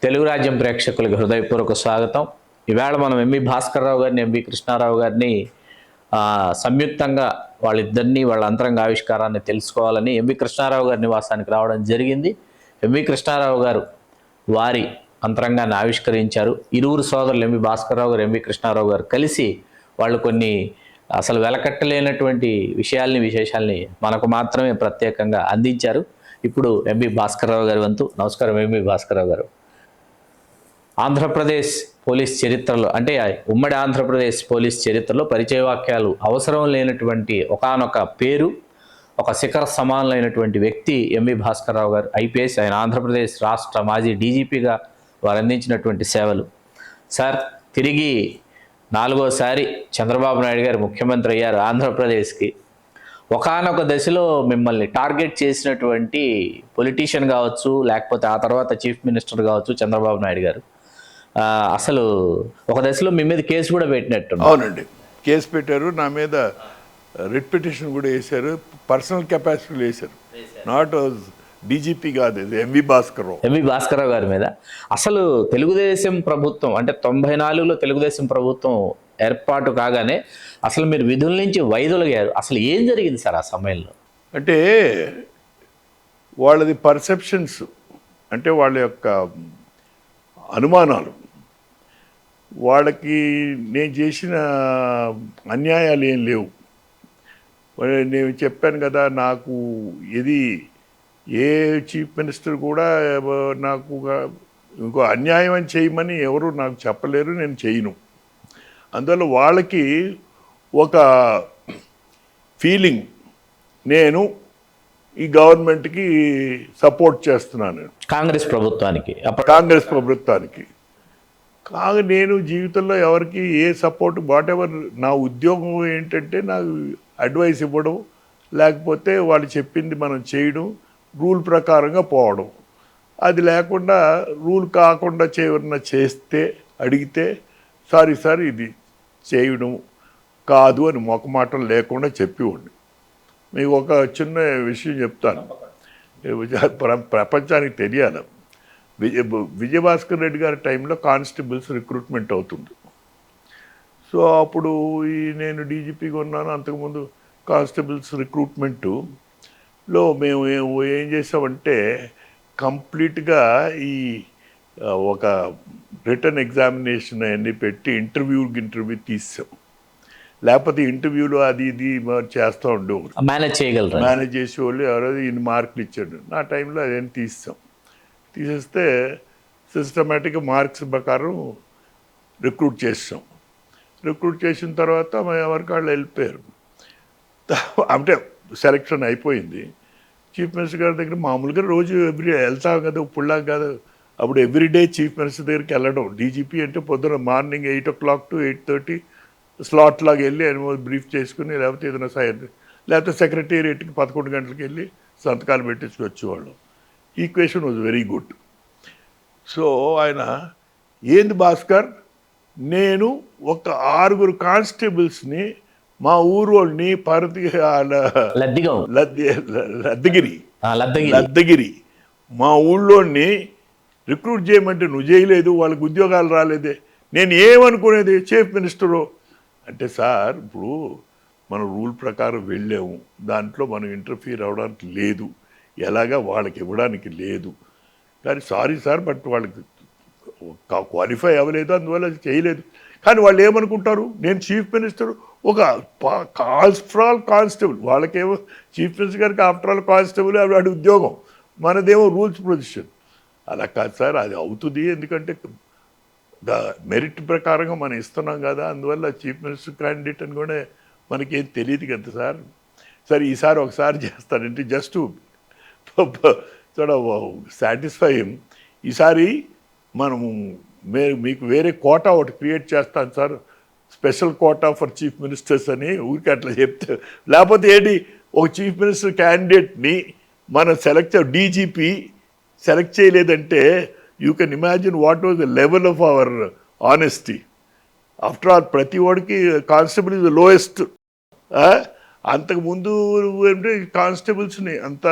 తెలుగు రాజ్యం ప్రేక్షకులకు హృదయపూర్వక స్వాగతం. ఈవేళ మనం ఎంవి భాస్కర్రావు గారిని, ఎంవి కృష్ణారావు గారిని సంయుక్తంగా వాళ్ళిద్దరినీ వాళ్ళ అంతరంగ ఆవిష్కారాన్ని తెలుసుకోవాలని ఎంవి కృష్ణారావు గారి నివాసానికి రావడం జరిగింది. ఎంవి కృష్ణారావు గారు వారి అంతరంగాన్ని ఆవిష్కరించారు. ఇరువురు సోదరులు ఎంవి భాస్కర్రావు గారు, ఎంవి కృష్ణారావు గారు కలిసి వాళ్ళు కొన్ని అసలు వెలకట్టలేనటువంటి విశేషాల్ని మనకు మాత్రమే ప్రత్యేకంగా అందించారు. ఇప్పుడు ఎంవి భాస్కర్రావు గారి వంతు. నమస్కారం ఎంవి భాస్కర్రావు గారు. ఆంధ్రప్రదేశ్ పోలీస్ చరిత్రలో, అంటే ఉమ్మడి ఆంధ్రప్రదేశ్ పోలీస్ చరిత్రలో పరిచయ వాక్యాలు అవసరం లేనటువంటి ఒకానొక పేరు, ఒక శిఖర సమానమైనటువంటి వ్యక్తి ఎంవి భాస్కర్రావు గారు. ఐపీఎస్, ఆయన ఆంధ్రప్రదేశ్ రాష్ట్ర మాజీ డీజీపీగా వారు అందించినటువంటి సేవలు. సార్, తిరిగి 4వసారి చంద్రబాబు నాయుడు గారు ముఖ్యమంత్రి అయ్యారు ఆంధ్రప్రదేశ్కి. ఒకానొక దశలో మిమ్మల్ని టార్గెట్ చేసినటువంటి పొలిటీషియన్ కావచ్చు, లేకపోతే ఆ తర్వాత చీఫ్ మినిస్టర్ కావచ్చు చంద్రబాబు నాయుడు గారు. అసలు ఒక దశలో మీ మీద కేసు కూడా పెట్టినట్టు. అవునండి, కేసు పెట్టారు. నా మీద రిట్ పిటిషన్ కూడా వేశారు. పర్సనల్ కెపాసిటీలు వేశారు. నాట్ డీజీపీ కాదు, ఎంవి భాస్కర్రావు గారి మీద. అసలు తెలుగుదేశం ప్రభుత్వం, అంటే 94లో తెలుగుదేశం ప్రభుత్వం ఏర్పాటు కాగానే అసలు మీరు విధుల నుంచి వైదొలిగారు. అసలు ఏం జరిగింది సార్ ఆ సమయంలో? అంటే వాళ్ళది పర్సెప్షన్స్, అంటే వాళ్ళ యొక్క అనుమానాలు. వాళ్ళకి నేను చేసిన అన్యాయాలు ఏం లేవు. నేను చెప్పాను కదా, నాకు ఇది ఏ చీఫ్ మినిస్టర్ కూడా నాకు ఇంకో అన్యాయం అని చేయమని ఎవరు నాకు చెప్పలేరు, నేను చేయను. అందువల్ల వాళ్ళకి ఒక ఫీలింగ్, నేను ఈ గవర్నమెంట్కి సపోర్ట్ చేస్తున్నాను, కాంగ్రెస్ ప్రభుత్వానికి. కాగా నేను జీవితంలో ఎవరికి ఏ సపోర్ట్, వాట్ ఎవర్, నా ఉద్యోగం ఏంటంటే నాకు అడ్వైస్ ఇవ్వడం, లేకపోతే వాళ్ళు చెప్పింది మనం చేయడం, రూల్ ప్రకారంగా పోవడం. అది లేకుండా రూల్ కాకుండా చేస్తే అడిగితే సారీ సార్ ఇది చేయడం కాదు అని మొకమాటం లేకుండా చెప్పివ్వండి. మీకు ఒక చిన్న విషయం చెప్తాను, ప్రపంచానికి తెలియాలి. విజయభాస్కర్ రెడ్డి గారి టైంలో కానిస్టేబుల్స్ రిక్రూట్మెంట్ అవుతుంది. సో అప్పుడు నేను డీజీపీగా ఉన్నాను. అంతకుముందు కానిస్టేబుల్స్ రిక్రూట్మెంటులో మేము ఏం చేసామంటే కంప్లీట్గా ఈ ఒక రిటర్న్ ఎగ్జామినేషన్ అన్నీ పెట్టి ఇంటర్వ్యూ తీసాం. లేకపోతే ఇంటర్వ్యూలో అది ఇది చేస్తూ ఉండేవారు, మేనేజ్ చేసేవాళ్ళు. ఎవరైనా ఇన్ని మార్కులు ఇచ్చాడు. నా టైంలో అదేం తీసేస్తే సిస్టమేటిక్గా మార్క్స్ ప్రకారం రిక్రూట్ చేసిన తర్వాత ఎవరికి వాళ్ళు వెళ్ళిపోయారు. అంటే సెలక్షన్ అయిపోయింది. చీఫ్ మినిస్టర్ గారి దగ్గర మామూలుగా రోజు వెళ్తాం కదా, ఇప్పుడులాగా కాదు. అప్పుడు ఎవ్రీడే చీఫ్ మినిస్టర్ దగ్గరికి వెళ్ళడం. డీజీపీ అంటే పొద్దున మార్నింగ్ 8 o'clock to 8:30 స్లాట్ లాగా వెళ్ళి బ్రీఫ్ చేసుకుని, లేకపోతే ఏదైనా లేకపోతే సెక్రటేరియట్కి 11 గంటలకు వెళ్ళి సంతకాలు పెట్టించుకు వచ్చేవాళ్ళం. Equation was very good. So ఆయన, ఏంది భాస్కర్, నేను ఒక 6 కానిస్టేబుల్స్ని మా ఊరు వాళ్ళని లద్దగిరి మా ఊళ్ళోని రిక్రూట్ చేయమంటే నువ్వు చేయలేదు, వాళ్ళకి ఉద్యోగాలు రాలేదే, నేను ఏమనుకునేది చీఫ్ మినిస్టరు అంటే. సార్, ఇప్పుడు మనం రూల్ ప్రకారం వెళ్ళాము, దాంట్లో మనం ఇంటర్ఫీర్ అవ్వడానికి లేదు, ఎలాగా వాళ్ళకి ఇవ్వడానికి లేదు. కానీ సారీ సార్, బట్ వాళ్ళకి క్వాలిఫై అవ్వలేదు, అందువల్ల చేయలేదు. కానీ వాళ్ళు ఏమనుకుంటారు, నేను చీఫ్ మినిస్టర్, ఒక ఆఫ్టర్ ఆల్ కానిస్టేబుల్, వాళ్ళకేమో చీఫ్ మినిస్టర్ గారికి ఆఫ్టర్ ఆల్ కానిస్టేబుల్ వాడి ఉద్యోగం, మనదేమో రూల్స్ పొజిషన్. అలా కాదు సార్, అది అవుతుంది, ఎందుకంటే మెరిట్ ప్రకారంగా మనం ఇస్తున్నాం కదా, అందువల్ల చీఫ్ మినిస్టర్ క్యాండిడేట్ అని కూడా మనకేం తెలియదు కదా సార్. సరే ఈసారి ఒకసారి చేస్తానంటే జస్ట్ సాటిస్ఫై. ఈసారి మనము మీకు వేరే కోటా ఒకటి క్రియేట్ చేస్తాను sir, special quota for chief ministers అని ఊరికి అట్లా చెప్తే. లేకపోతే ఏంటి, ఒక చీఫ్ మినిస్టర్ క్యాండిడేట్ని మనం డీజీపీ సెలెక్ట్ చేయలేదంటే you can imagine what was the level of our honesty. After all ప్రతి వాడికి కానిస్టేబుల్ ఇస్ ద లోయెస్ట్. అంతకుముందు అంటే కానిస్టేబుల్స్ని అంత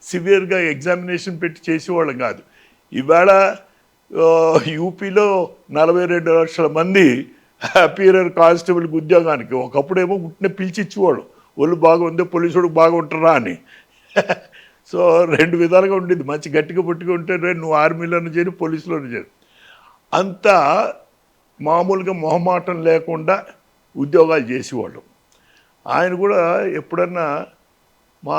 సివియర్గా ఎగ్జామినేషన్ పెట్టి చేసేవాళ్ళం కాదు. ఇవాళ యూపీలో 42 లక్షల మంది అపీరర్ కానిస్టేబుల్కి ఉద్యోగానికి. ఒకప్పుడేమో పుట్టిన పిలిచి ఇచ్చేవాడు, ఒళ్ళు బాగుంది పోలీసుడికి బాగుంటారా అని. సో 2 విధాలుగా ఉండేది. మంచి గట్టిగా పుట్టుగా ఉంటే నువ్వు ఆర్మీలోనే చేరి పోలీసులోనే చేరి. అంతా మామూలుగా మొహమాటం లేకుండా ఉద్యోగాలు చేసేవాళ్ళు. ఆయన కూడా ఎప్పుడన్నా మా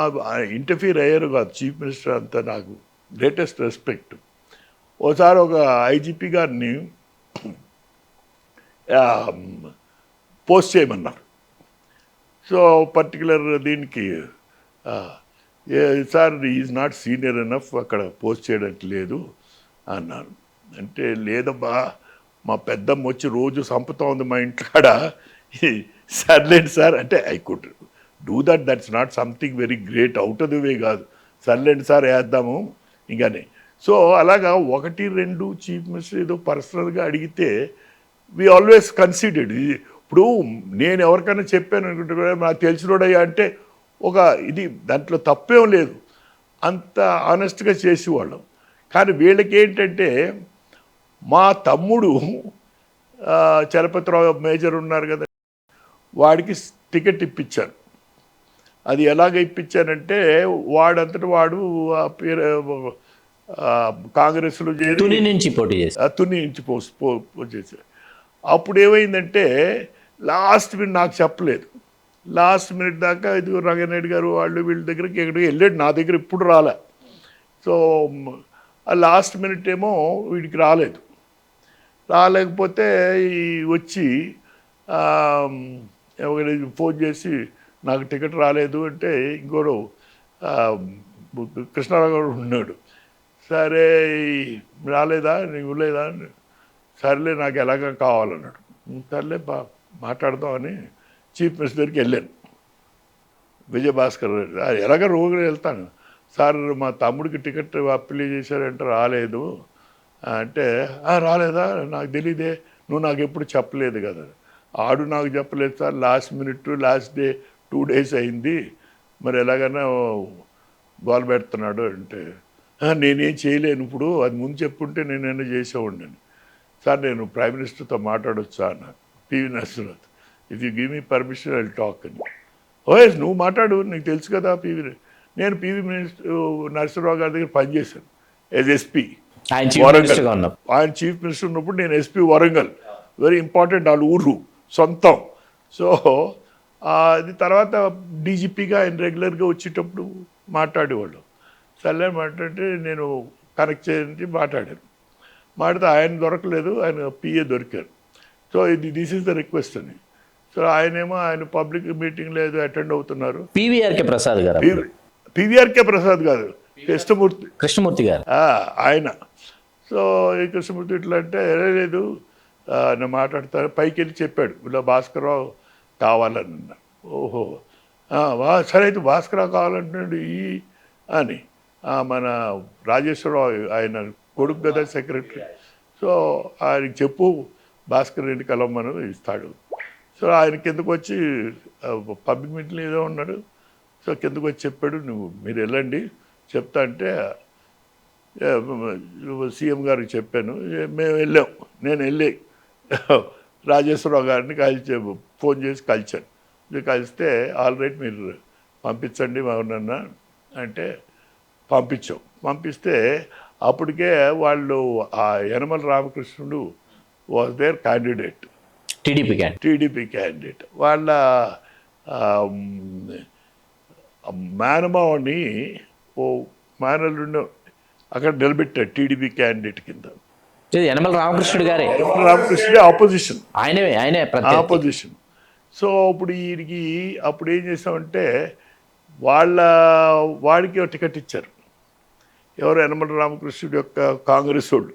ఇంటర్ఫీర్ అయ్యారు కాదు చీఫ్ మినిస్టర్. అంతా నాకు గ్రేటెస్ట్ రెస్పెక్ట్. ఓసారి ఒక ఐజీపీ గారిని పోస్ట్ చేయమన్నారు. సో పర్టికులర్ దీనికి sir is not senior enough, అక్కడ పోస్ట్ చేయడానికి లేదు అన్నారు. అంటే లేదబ్బా, మా పెద్దమ్మ వచ్చి రోజు సంపుతా ఉంది మా ఇంటికాడ, సర్లేండి సార్ అంటే I could do that's not something very great, out of the way కాదు, సర్లేండి సార్ వేద్దాము ఇంకానే. సో అలాగా 1-2 చీఫ్ మినిస్టర్ ఏదో పర్సనల్గా అడిగితే వి ఆల్వేస్ కన్సిడర్డ్. ఇప్పుడు నేను ఎవరికైనా చెప్పాను అనుకుంటే నాకు తెలిసినోడయ్యా అంటే ఒక ఇది దాంట్లో తప్పేం లేదు, అంత ఆనెస్ట్గా చేసేవాళ్ళం. కానీ వీళ్ళకి ఏంటంటే మా తమ్ముడు చలపతిరావు మేజర్ ఉన్నారు కదా, వాడికి టికెట్ ఇప్పించాను. అది ఎలాగ ఇప్పించానంటే వాడంతటా వాడు కాంగ్రెస్లో చేరి తుని నుంచి పోటీ చేశారు. తుని నుంచి పోస్ట్ చేశారు. అప్పుడు ఏమైందంటే లాస్ట్ మినిట్ నాకు చెప్పలేదు. లాస్ట్ మినిట్ దాకా ఇదిగో రంగనాయుడు గారు వాళ్ళు వీళ్ళ దగ్గరికి ఎక్కడికి వెళ్ళాడు, నా దగ్గర ఇప్పుడు రాలే. సో ఆ లాస్ట్ మినిట్ ఏమో వీడికి రాలేకపోతే వచ్చి ఫోన్ చేసి నాకు టికెట్ రాలేదు అంటే ఇంకోడు కృష్ణారావు గారు ఉన్నాడు. సరే రాలేదా, నీకు ఇవ్వలేదా, సర్లే నాకు ఎలాగ కావాలన్నాడు. సర్లే మాట్లాడదామని చీఫ్ మినిస్టర్ దగ్గరికి వెళ్ళాను. విజయభాస్కర్ ఎలాగ రోజుగా వెళ్తాను. సార్ మా తమ్ముడికి టికెట్ అప్లై చేశారంటే రాలేదు అంటే, రాలేదా, నాకు తెలీదే, నువ్వు నాకు ఎప్పుడు చెప్పలేదు కదా. ఆడు నాకు చెప్పలేదు sir, last minute last day 2 days అయింది, మరి ఎలాగైనా గోల్ పెడుతున్నాడు అంటే, నేనేం చేయలేను, ఇప్పుడు అది ముందు చెప్పుంటే నేనైనా చేసేవాడిని. సార్ నేను ప్రైమ్ మినిస్టర్తో మాట్లాడొచ్చా అన్న, PV Narasimha Rao, if you give me permission I talk అని. ఓఎస్ నువ్వు మాట్లాడు, నీకు తెలుసు కదా పివి. నేను పివి నరసింహరావు గారి దగ్గర పనిచేశాను యాజ్ ఎస్పీ వరంగల్. ఆయన చీఫ్ మినిస్టర్ ఉన్నప్పుడు నేను ఎస్పీ వరంగల్, వెరీ ఇంపార్టెంట్, వాళ్ళ ఊరు సొంతం. సో అది తర్వాత డీజీపీగా ఆయన రెగ్యులర్గా వచ్చేటప్పుడు మాట్లాడేవాళ్ళు. సర్లే మాట్లాడితే నేను కనెక్ట్ చేసి మాట్లాడాను. మాట్లాడితే ఆయన దొరకలేదు, ఆయన పిఏ దొరికారు. So this is the request అని. సో ఆయనేమో ఆయన పబ్లిక్ మీటింగ్ లేదు అటెండ్ అవుతున్నారు. పివిఆర్కే ప్రసాద్ గారు, పివిఆర్కే ప్రసాద్ గారు, కృష్ణమూర్తి గారు ఆయన. సో ఈ కృష్ణమూర్తి ఇట్లా అంటే లేదు నేను మాట్లాడతాను, పైకి వెళ్ళి చెప్పాడు ఇలా భాస్కర్రావు కావాలని. ఓహో సరే అయితే భాస్కర్రావు కావాలంటున్నాడు అని. మన రాజేశ్వరరావు ఆయన కొడుకు కదా సెక్రటరీ. సో ఆయనకి చెప్పు భాస్కర్ రెడ్డి కలవమని ఇస్తాడు. సో ఆయన కిందకు వచ్చి పబ్లిక్ మీటింగ్ ఏదో ఉన్నాడు. సో కిందకు వచ్చి చెప్పాడు, మీరు వెళ్ళండి చెప్తా అంటే సీఎం గారికి చెప్పాను. మేము వెళ్ళాం, నేను వెళ్ళి రాజేశ్వరరావు గారిని ఫోన్ చేసి కలిశాను. కలిస్తే ఆల్ రైట్ మీరు పంపించండి ఎవరినన్నా అంటే పంపించాం. పంపిస్తే అప్పటికే వాళ్ళు ఆ Yanamala Ramakrishnudu was their candidate, TDP candidate. వాళ్ళ మేనమావని ఓ మేనల్లుండి అక్కడ నిలబెట్టాడు టీడీపీ క్యాండిడేట్ కింద. యనమల రామకృష్ణుడు గారే, రామకృష్ణుడే ఆపోజిషన్, ఆయనే ఆపోజిషన్. సో ఇప్పుడు వీడికి అప్పుడు ఏం చేసామంటే వాడికి టికెట్ ఇచ్చారు. ఎవరు యనమల రామకృష్ణుడు యొక్క కాంగ్రెస్ వాళ్ళు,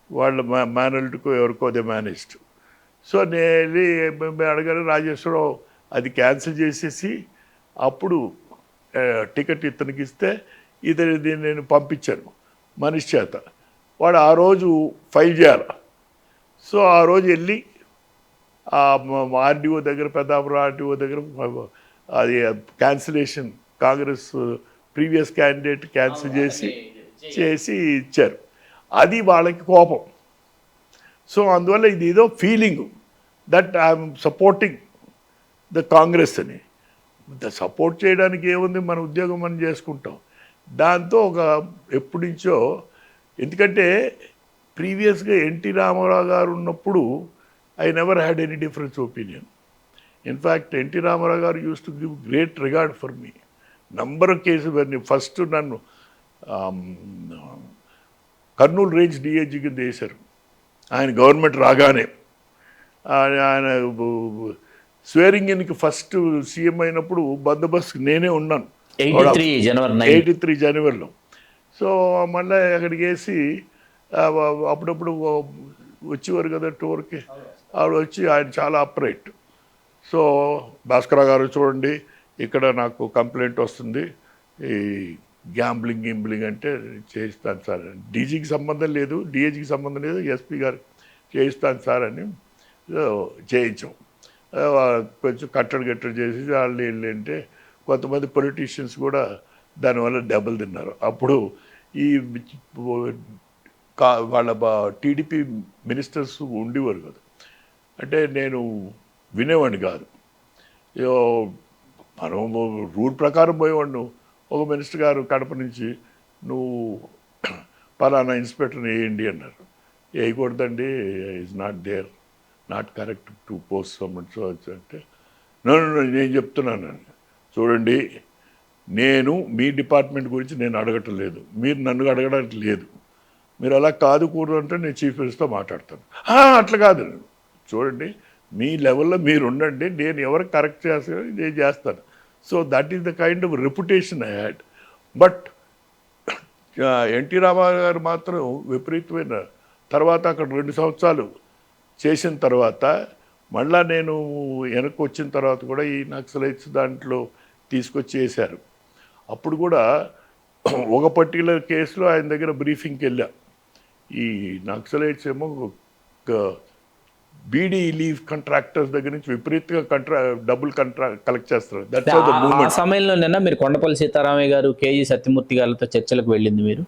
వాళ్ళ మేనల్డ్కో ఎవరికో అదే మేనేజ్డ్. సో నేను అడగాను రాజేశ్వరరావు అది క్యాన్సిల్ చేసేసి అప్పుడు టికెట్ ఇతనికి ఇస్తే దీన్ని నేను పంపించాను మనిషి చేత. వాడు ఆ రోజు ఫైల్ చేయాలి. సో ఆ రోజు వెళ్ళి ఆర్డీఓ దగ్గర, పెద్దాపురం ఆర్డీఓ దగ్గర అది cancellation, Congress previous candidate cancel చేసి ఇచ్చారు. అది వాళ్ళకి కోపం. సో అందువల్ల ఇది ఏదో feeling that I'm supporting the Congress అని. సపోర్ట్ చేయడానికి ఏముంది, మన ఉద్యోగం మనం చేసుకుంటాం. దాంతో ఒక ఎప్పటి నుంచో, ఎందుకంటే ప్రీవియస్గా ఎన్టీ రామారావు గారు ఉన్నప్పుడు I never had any difference opinion. In fact NT Rama Rao garu use to give great regard for me. Number of cases first నన్ను కర్నూలు రేంజ్ డిఐజీ కింద వేశారు ఆయన గవర్నమెంట్ రాగానే. ఆయన స్వేరింగ్ ఇన్కి ఫస్ట్ సీఎం అయినప్పుడు బందోబస్తు నేనే ఉన్నాను 83 జనవరిలో. సో మళ్ళీ అక్కడికి వేసి అప్పుడప్పుడు వచ్చేవారు కదా టూర్కి, ఆవిడ వచ్చి ఆయన చాలా అప్రైట్. సో భాస్కర్ గారు చూడండి, ఇక్కడ నాకు కంప్లైంట్ వస్తుంది, ఈ గ్యాంబ్లింగ్ అంటే చేయిస్తాను సార్. డీజీకి సంబంధం లేదు, డిఐజీకి సంబంధం లేదు, ఎస్పీ గారు చేయిస్తాను సార్ అని చేయించాం. కొంచెం కట్టడి చేసి వాళ్ళు వీళ్ళు అంటే కొంతమంది పొలిటీషియన్స్ కూడా దానివల్ల దెబ్బలు తిన్నారు. అప్పుడు ఈ వాళ్ళ టీడీపీ మినిస్టర్స్ ఉండేవారు కదా, అంటే నేను వినేవాడిని కాదు. మనం రూల్ ప్రకారం పోయేవాడిని. ఒక మినిస్టర్ గారు కడప నుంచి, నువ్వు పలానా ఇన్స్పెక్టర్ని వేయండి అన్నారు. వేయకూడదండి, is not there, not correct to post సమ్మన్ సో అంటే, నేను చెప్తున్నాను, చూడండి నేను మీ డిపార్ట్మెంట్ గురించి నేను అడగటం లేదు, మీరు నన్ను అడగడానికి లేదు, మీరు అలా కాదు కూడదు అంటే నేను చీఫ్ మినిస్టర్తో మాట్లాడతాను. అట్లా కాదు, చూడండి మీ లెవెల్లో మీరు ఉండండి, నేను ఎవరు కరెక్ట్ చేస్తానో నేను చేస్తాను. So that is the kind of reputation I had. But NT Rama Rao గారు మాత్రం విపరీతమైన, తర్వాత అక్కడ 2 సంవత్సరాలు చేసిన తర్వాత మళ్ళా నేను వెనక్కి వచ్చిన తర్వాత కూడా ఈ నక్సలైట్స్ దాంట్లో తీసుకొచ్చి వేశారు. అప్పుడు కూడా ఒక పర్టికులర్ కేసులో ఆయన దగ్గర బ్రీఫింగ్కి వెళ్ళా. ఈ నక్సలైట్స్ ఏమో బీడీ లీవ్ కాంట్రాక్టర్స్ దగ్గర నుంచి విపరీతంగా డబ్బులు కలెక్ట్ చేస్తారు. ఆ సమయంలో మీరు కొండపల్లి సీతారామయ్య గారు, కేజీ సత్యమూర్తి గారితో చర్చలకు వెళ్ళింది మీరు?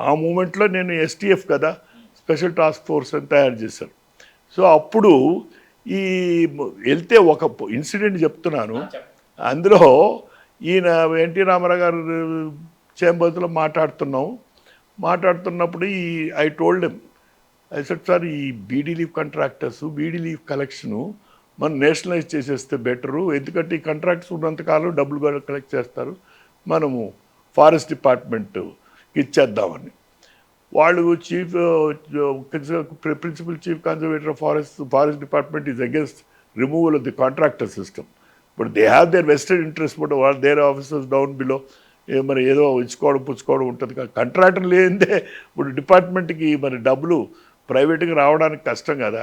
ఆ మూమెంట్లో నేను ఎస్టీఎఫ్ కదా, స్పెషల్ టాస్క్ ఫోర్స్ అని తయారు చేశారు. సో అప్పుడు ఈ వెళ్తే ఒక ఇన్సిడెంట్ చెప్తున్నాను. అందులో ఈయన ఎన్టీ రామారావు గారు చేంబర్స్లో మాట్లాడుతున్నప్పుడు I told him, I said sir, ఈ beedi leaf contractors beedi leaf collection మనం నేషనలైజ్ చేసేస్తే బెటరు, ఎందుకంటే ఈ కాంట్రాక్ట్స్ ఉన్నంతకాలం డబ్బులు కూడా కలెక్ట్ చేస్తారు, మనము ఫారెస్ట్ డిపార్ట్మెంట్కి ఇచ్చేద్దామని. వాళ్ళు principal chief conservator of forest department is against removal of the contractor system. But they have their vested interest, but వాళ్ళు దేర్ ఆఫీసర్స్ డౌన్ బిలో మరి ఏదో పుచ్చుకోవడం ఉంటుంది. కాంట్రాక్టర్ లేదే ఇప్పుడు డిపార్ట్మెంట్కి మరి డబ్బులు ప్రైవేట్గా రావడానికి కష్టం కదా.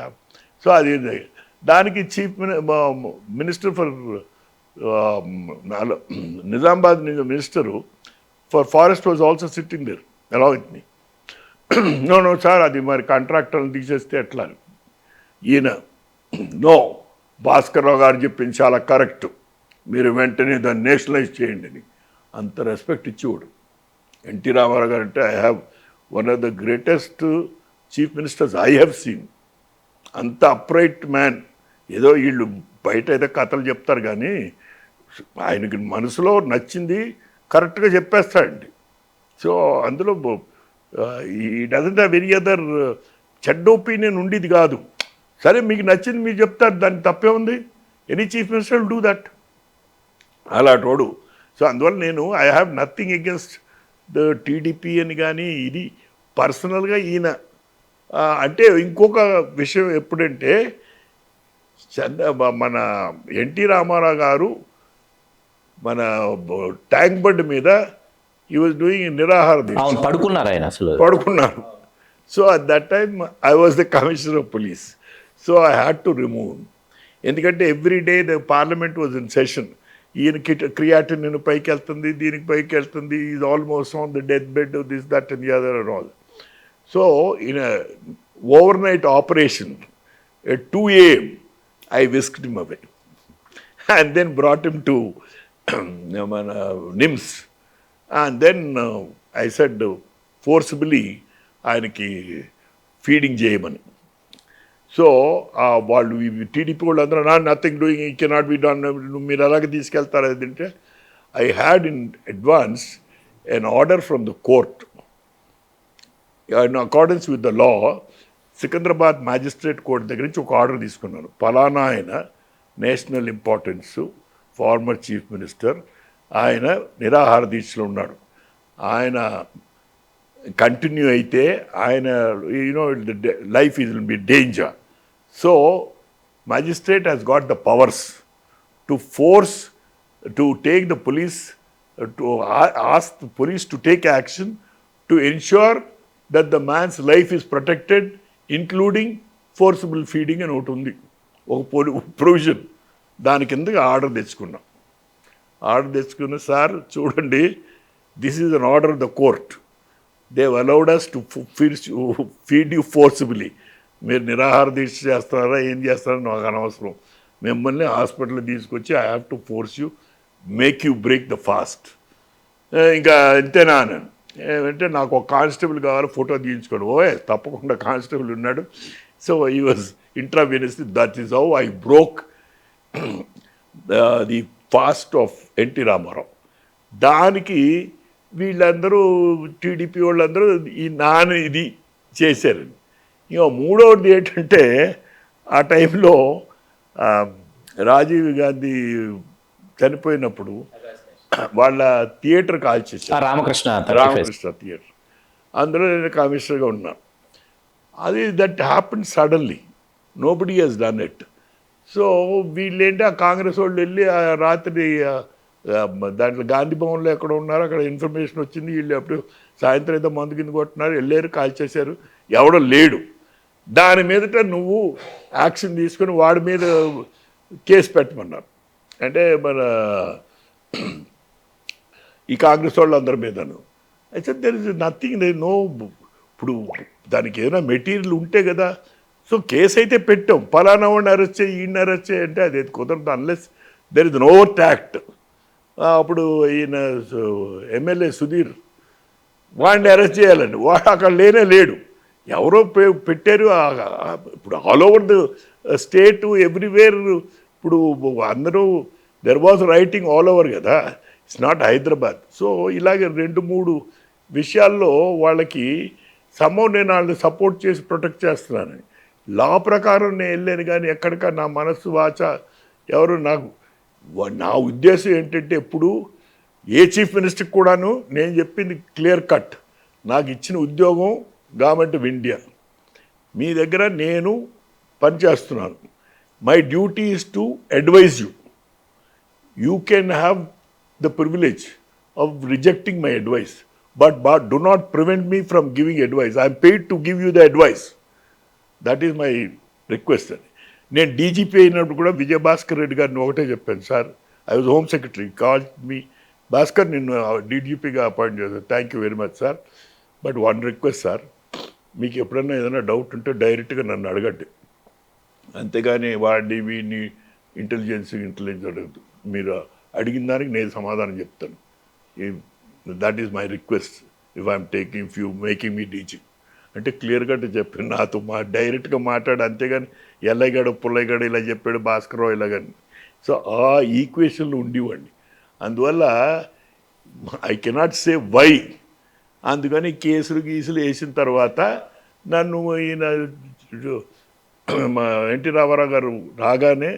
సో అది దానికి chief minister for Nizamabad minister for forest was also sitting there along with me. No sir, అది మరి కాంట్రాక్టర్ని తీసేస్తే ఎట్లా? ఈయన నో, భాస్కర్ రావు గారు చెప్పింది చాలా కరెక్ట్, మీరు వెంటనే దాన్ని నేషనలైజ్ చేయండి అని అంత రెస్పెక్ట్ ఇచ్చేవాడు. ఎన్టీ రామారావు గారు అంటే I have one of the greatest chief ministers I have seen. అంత అప్రైట్ మ్యాన్. ఏదో వీళ్ళు బయట ఏదో కథలు చెప్తారు కానీ ఆయనకి మనసులో నచ్చింది కరెక్ట్గా చెప్పేస్తాడండి. సో అందులో ఈ డజంట్ హ్యావ్ ఎనీ అదర్ చెడ్డ ఒపీనియన్ ఉండేది కాదు. సరే మీకు నచ్చింది మీరు చెప్తారు, దానికి తప్పే ఉంది. Any chief minister will do that, అలా తోడు. సో అందువల్ల నేను I have nothing against the TDP అని కానీ, ఇది పర్సనల్గా ఈయన అంటే. ఇంకొక విషయం ఎప్పుడంటే, మన ఎన్టీ రామారావు గారు మన ట్యాంక్ బండ్ మీద he was doing నిరాహార దీక్ష, పడుకున్నారు ఆయన, అసలు పడుకున్నారు. So at that time I was the commissioner of police. So I had to remove, ఎందుకంటే every day the parliament was in session. ఈయనకి క్రియాటిన్ నేను పైకి వెళ్తుంది, దీనికి పైకి వెళ్తుంది, is almost on the death bed, this that and the other and all. So in overnight operation at 2 AM I whisked him away and then brought him to NIMS. And then I said, ఫోర్సిబుల్లీ ఆయనకి feeding చేయమని. So వాళ్ళు TDP వాళ్ళు అందరూ nothing doing, it cannot be done, మీరు అలాగే తీసుకెళ్తారు అదంటే, I had in advance an order from the court in accordance with the law. Secunderabad magistrate court దగ్గర నుంచి ఒక ఆర్డర్ తీసుకున్నాను. పలానా ఆయన national importance, former chief minister, ఆయన నిరాహార దీక్షలో ఉన్నాడు, ఆయన కంటిన్యూ అయితే ఆయన life is will be danger. So magistrate has got the powers to force to take the police, to ask the police to take action to ensure that the man's life is protected, including forcible feeding అని ఒకటి ఉంది, ఒక provision. దాని కింద order తెచ్చుకున్నాం. Sir చూడండి, this is an order of the court, they allowed us to feed you forcibly. మీరు నిరాహార దీక్ష చేస్తున్నారా ఏం చేస్తారో నాకు అనవసరం, మిమ్మల్ని హాస్పిటల్ తీసుకొచ్చి I have to force you, make you break the fast. ఇంకా అంతేనా అని అంటే, నాకు ఒక కానిస్టేబుల్ కావాలి, ఫోటో తీయించుకోండి. తప్పకుండా కానిస్టేబుల్ ఉన్నాడు. సో ఈ was intravenous. That is how I broke the fast of NT Rama Rao. దానికి వీళ్ళందరూ టీడీపీ వాళ్ళందరూ ఈ ఇది చేశారు. ఇక మూడవది ఏంటంటే, ఆ టైంలో రాజీవ్ గాంధీ చనిపోయినప్పుడు వాళ్ళ థియేటర్ కాల్చేసారు, రామకృష్ణ థియేటర్. అందులో నేను కమిషనర్గా ఉన్నాను. అది that happen suddenly, nobody has done it. So వీళ్ళేంటి, ఆ కాంగ్రెస్ వాళ్ళు వెళ్ళి ఆ రాత్రి దాంట్లో గాంధీ భవన్లో ఎక్కడ ఉన్నారు, అక్కడ ఇన్ఫర్మేషన్ వచ్చింది, వీళ్ళు అప్పుడు సాయంత్రం ఏదో మందు కింద కొట్టున్నారు, వెళ్ళారు, కాల్చేశారు, ఎవడో లేడు. దాని మీదట నువ్వు యాక్షన్ తీసుకొని వాడి మీద కేసు పెట్టమన్నారు. అంటే మన ఈ కాంగ్రెస్ వాళ్ళు అందరి మీదను అయితే దెర్ ఇస్ నథింగ్, నో. ఇప్పుడు దానికి ఏదైనా మెటీరియల్ ఉంటే కదా. సో కేసు అయితే పెట్టాం, పలానా వాడిని అరెస్ట్ చేయి, ఈయన అరెస్ట్ చేయి అంటే అది కుదరదు unless there is no tact. అప్పుడు ఈయన ఎమ్మెల్యే సుధీర్, వాడిని అరెస్ట్ చేయాలండి, వాడు అక్కడ లేడు, ఎవరో పెట్టారు. ఇప్పుడు all over the state everywhere ఇప్పుడు అందరూ there was writing all over కదా, ఇట్స్ నాట్ హైదరాబాద్. సో ఇలాగే 2-3 విషయాల్లో వాళ్ళకి నేను వాళ్ళని సపోర్ట్ చేసి ప్రొటెక్ట్ చేస్తున్నాను. లా ప్రకారం నేను వెళ్ళాను, కానీ ఎక్కడికా నా మనస్సు వాచ ఎవరు నా ఉద్దేశం ఏంటంటే, ఎప్పుడు ఏ చీఫ్ మినిస్టర్కి కూడాను నేను చెప్పింది క్లియర్ కట్, నాకు ఇచ్చిన ఉద్యోగం గవర్నమెంట్ ఆఫ్ ఇండియా, మీ దగ్గర నేను పనిచేస్తున్నాను, my duty is to advise you. You can have the privilege of rejecting my advice, but do not prevent me from giving advice. I am paid to give you the advice. That is my request. నేను DGP అయినప్పుడు కూడా విజయభాస్కర్ రెడ్డి గారిని ఒకటే చెప్పాను, sir I was home secretary, call me Bhaskar, నిన్ను డీజీపీగా appoint చేశాను, thank you very much sir, but one request sir, మీకు ఎప్పుడన్నా ఏదైనా డౌట్ ఉంటే డైరెక్ట్గా నన్ను అడగండి, అంతేగాని వాడిని వీడిని ఇంటెలిజెన్స్ అడగదు. మీరు అడిగిన దానికి నేను సమాధానం చెప్తాను. That is my request if I'm making me DG అంటే క్లియర్గా చెప్పాను, నాతో డైరెక్ట్గా మాట్లాడు, అంతేగాని ఎల్లయ్యగాడు పుల్లయ్యగాడు ఇలా చెప్పాడు భాస్కర్రావు ఇలాగని. సో ఆ ఈక్వేషన్లు ఉండివ్వండి. అందువల్ల ఐ కెనాట్ సే వై. అందుకని కేసులు వేసిన తర్వాత నన్ను ఈయన ఎన్టీ రామారావు గారు రాగానే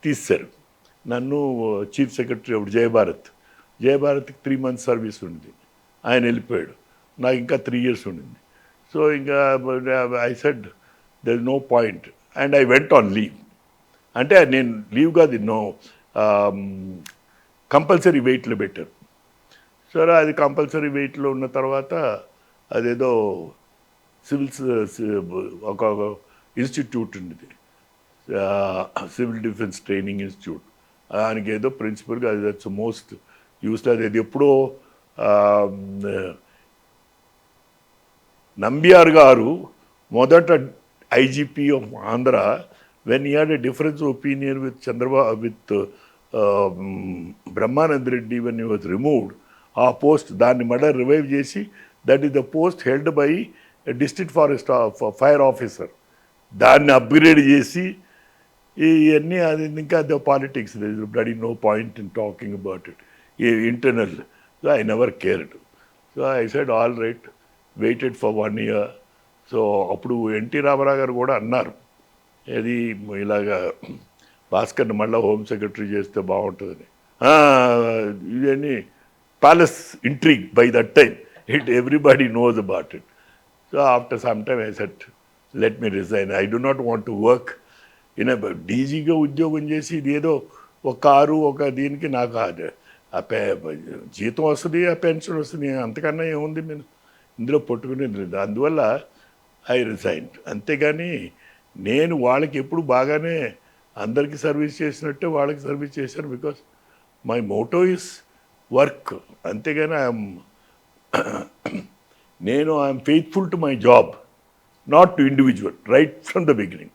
తీశారు నన్ను. చీఫ్ సెక్రటరీ అప్పుడు జయభారత్కి 3 months సర్వీస్ ఉండింది, ఆయన వెళ్ళిపోయాడు, నాకు ఇంకా 3 years ఉండింది. సో ఇంకా I said there is no point and I went on leave. అంటే నేను లీవ్ కాదు, నో కంపల్సరీ వెయిట్లో పెట్టారు. సరే అది కంపల్సరీ వెయిట్లో ఉన్న తర్వాత అదేదో ఒక ఇన్స్టిట్యూట్ ఉండేది, సివిల్ డిఫెన్స్ ట్రైనింగ్ ఇన్స్టిట్యూట్, దానికి ఏదో ప్రిన్సిపల్గా అది దట్స్ మోస్ట్ యూస్డ్. అది ఎప్పుడో నంబియార్ గారు మొదట IGP of Andhra, when he had a difference opinion with Brahmananda Reddy when he was removed, ఆ పోస్ట్ దాన్ని మళ్ళీ రివైవ్ చేసి that is the post held by district forest fire officer. దాన్ని అప్గ్రేడ్ చేసి ఇవన్నీ అది ఇంకా the politics bloody no point in talking about it internal. So I never cared. So I said all right, waited for 1 year. So అప్పుడు ఎన్టీ రామారావు గారు కూడా అన్నారు, ఏది ఇలాగా భాస్కర్ని మళ్ళీ హోమ్ సెక్రటరీ చేస్తే బాగుంటుందని. ఇవన్నీ palace intrigue by that time, everybody knows about it. So after some time I said let me resign, I do not want to work in డీజీగా ఉద్యోగం చేసి ఇది ఏదో ఒక కారు ఒక దీనికి నాకు జీతం వస్తుంది, ఆ పెన్షన్ వస్తుంది, అంతకన్నా ఏముంది నేను ఇందులో పట్టుకునేది లేదు. అందువల్ల ఐ రిజైన్. అంతేగాని నేను వాళ్ళకి ఎప్పుడు బాగానే అందరికీ సర్వీస్ చేసినట్టే వాళ్ళకి సర్వీస్ చేశాను. Because my motto is work. అంతేగాని I'm faithful to my job, not to individual, right from the beginning.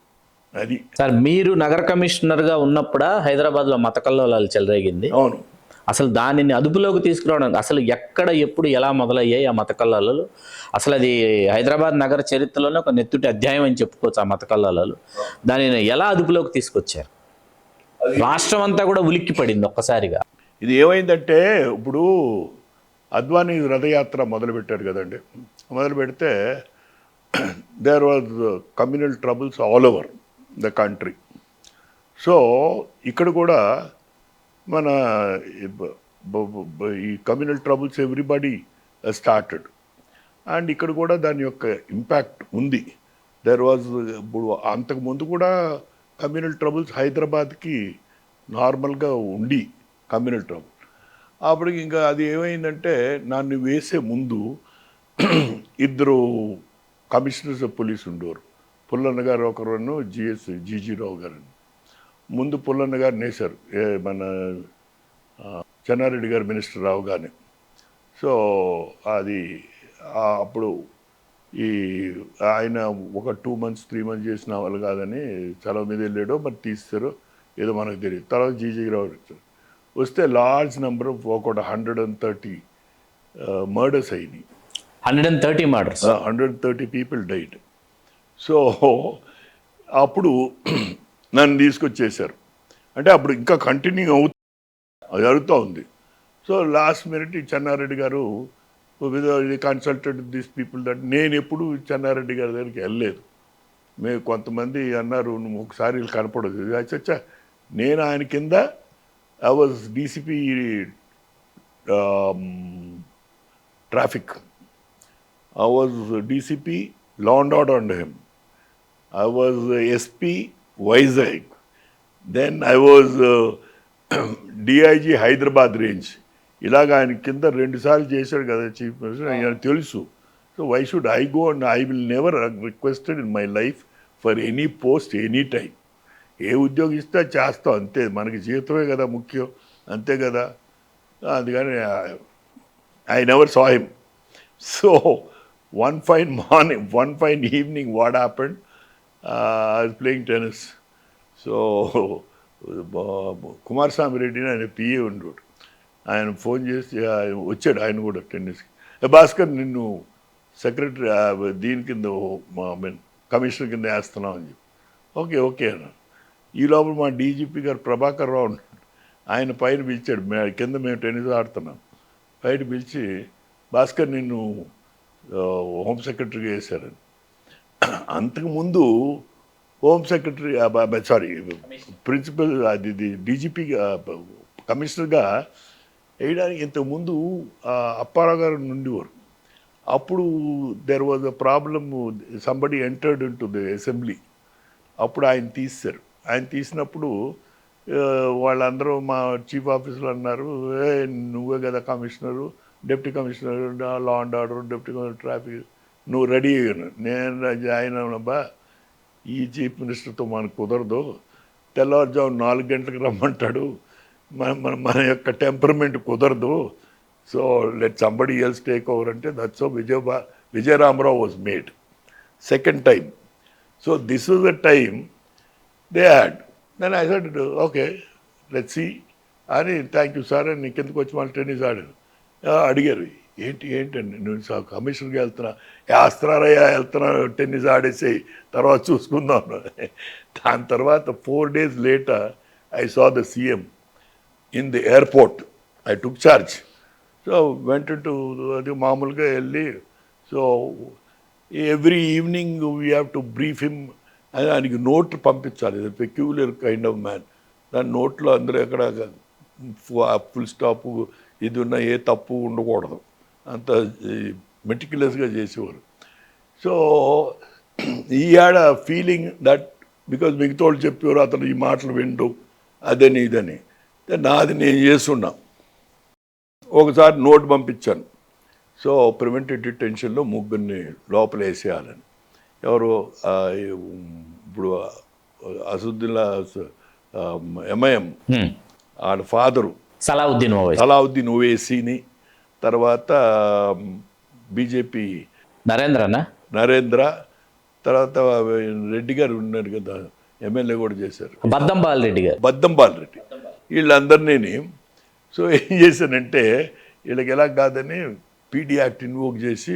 అది సార్, మీరు నగర కమిషనర్గా ఉన్నప్పుడా హైదరాబాద్లో మత కల్లోలాలు చెలరేగింది? అవును. అసలు దానిని అదుపులోకి తీసుకురావడం అసలు ఎక్కడ ఎప్పుడు ఎలా మొదలయ్యాయి ఆ మత కల్లోలాలు? అసలు అది హైదరాబాద్ నగర చరిత్రలోనే ఒక నెత్తుటి అధ్యాయం అని చెప్పుకోవచ్చు ఆ మత కల్లోలాలు. దానిని ఎలా అదుపులోకి తీసుకొచ్చారు? రాష్ట్రం అంతా కూడా ఉలిక్కి పడింది ఒక్కసారిగా. ఇది ఏమైందంటే, ఇప్పుడు అద్వానీ రథయాత్ర మొదలుపెట్టారు కదండి. మొదలు పెడితే there was communal troubles all over the country. So ఇక్కడ కూడా మన ఈ communal troubles everybody started. And ఇక్కడ కూడా దాని యొక్క ఇంపాక్ట్ ఉంది. దెర్ వాజ్ ఇప్పుడు అంతకుముందు కూడా కమ్యూనల్ ట్రబుల్స్ హైదరాబాద్కి నార్మల్గా ఉండి కమ్యూనల్ ట్రబుల్. అప్పటికి ఇంకా అది ఏమైందంటే, నన్ను వేసే ముందు ఇద్దరు కమిషనర్స్ ఆఫ్ పోలీస్ ఉండేవారు. పుల్లన్న గారు ఒకరును, జీజీ రావు గారు. ముందు పుల్లన్న గారు నేశారు మన చెన్నారెడ్డి గారు మినిస్టర్ రావుగానే. సో అది అప్పుడు ఈ ఆయన ఒక 2 months 3 months చేసిన వాళ్ళు కాదని సెలవు మీద వెళ్ళాడో మరి తీస్తారు ఏదో మనకు తెలియదు. తర్వాత జీజీ రావు వచ్చారు. వస్తే లార్జ్ నెంబర్ ఆఫ్ ఒక 130 మర్డర్స్ అయినాయి. 130 మర్డర్స్, 130 పీపుల్ డైడ్. సో అప్పుడు నన్ను తీసుకొచ్చేసారు. అంటే అప్పుడు ఇంకా కంటిన్యూ జరుగుతూ ఉంది. సో లాస్ట్ మినిట్ ఈ చెన్నారెడ్డి గారు కన్సల్టెడ్ దిస్ పీపుల్ దట్ నేను ఎప్పుడు చెన్నారెడ్డి గారి దగ్గరికి వెళ్ళలేదు. మేము కొంతమంది అన్నారు నువ్వు ఒకసారి వీళ్ళు కనపడదు. అచ్చా, నేను ఆయన కింద I was DCP traffic, I was DCP law and order under him, I was SP Vizag. Then I was DIG Hyderabad range. ఇలాగ ఆయన కింద 2 సార్లు చేశాడు కదా చీఫ్ మినిస్టర్, ఆయన తెలుసు. So why should I go and I will never requested in my life for any post any time. ఏ ఉద్యోగం ఇస్తే చేస్తాం అంతే, మనకి జీవితమే కదా ముఖ్యం, అంతే కదా. అందుకని I never saw him. So one fine evening what happened, I was playing tennis. So Kumaraswamy రెడ్డిని ఆయన పిఏ ఉండడు, ఆయన ఫోన్ చేసి వచ్చాడు ఆయన కూడా టెన్నిస్కి. భాస్కర్ నిన్ను సెక్రటరీ దీని కింద కమిషనర్ కింద వేస్తున్నాం అని చెప్పి. ఓకే అన్న. ఈ లోపల మా డీజీపీ గారు ప్రభాకర్ రావు ఉన్నాడు, ఆయన పైన పిలిచాడు. కింద మేము టెన్నిస్ ఆడుతున్నాం. పైన పిలిచి భాస్కర్ నిన్ను హోమ్ సెక్రటరీగా వేశారని. అంతకుముందు హోమ్ సెక్రటరీ ప్రిన్సిపల్ అది డీజీపీగా కమిషనర్గా వేయడానికి ఇంతకుముందు అప్పారావు గారు ఉండేవారు. అప్పుడు there was a problem, somebody entered in to the assembly. అప్పుడు ఆయన తీశారు. ఆయన తీసినప్పుడు వాళ్ళందరూ మా చీఫ్ ఆఫీసర్లు అన్నారు, నువ్వే కదా commissioner, deputy commissioner law and order, deputy commissioner traffic, నువ్వు రెడీ అయ్యాను. నేను జాయిన్ అవునబ్బా, ఈ చీఫ్ మినిస్టర్తో మనకు కుదరదు, తెల్లవారుజాము 4 గంటలకు రమ్మంటాడు, మన యొక్క టెంపర్మెంట్ కుదరదు, so let somebody else take over అంటే that's so Vijaya Rama Rao was made second time. So this was the time they had. Then I said okay let's see అని, థ్యాంక్ యూ సార్ అని కిందకు వచ్చి మళ్ళీ టెన్నిస్ ఆడాను. అడిగారు, ఏంటండి నువ్వు కమిషన్కి వెళ్తున్నా, వేస్తున్నారయ్యా, వెళ్తున్నా, టెన్నిస్ ఆడేసి తర్వాత చూసుకుందాం. దాని తర్వాత 4 days later I saw the CM in the airport. I took charge. So went to అది మామూలుగా వెళ్ళి, so every evening we have to brief him. ఆయనకి నోట్ పంపించాలి, ఇది పెక్యులర్ కైండ్ ఆఫ్ మ్యాన్. దాని నోట్లో అందరూ ఎక్కడ ఫుల్ స్టాప్ ఇది ఉన్న ఏ తప్పు ఉండకూడదు, అంత మెటిక్యులస్గా చేసేవారు. సో ఈ had a feeling that because మిగతా వాళ్ళు చెప్పేవారు అతను ఈ మాటలు విండు అదని ఇదని, నాది నేను చేస్తున్నా. ఒకసారి నోట్ పంపించాను, సో ప్రివెంటివ్ డిటెన్షన్లో 3 లోపల వేసేయాలని. ఎవరు ఇప్పుడు అసదుల్లా ఎంఐఎం వాళ్ళ ఫాదరు సలావుద్దీన్ ఓవైసీని, తర్వాత బీజేపీ నరేంద్ర, తర్వాత రెడ్డి గారు ఉన్నారు కదా, ఎమ్మెల్యే కూడా చేశారు, బద్దంబాల్ రెడ్డి, వీళ్ళందరినీ. సో ఏం చేశానంటే వీళ్ళకి ఎలా కాదని పీడీ యాక్ట్ ఇన్వోక్ చేసి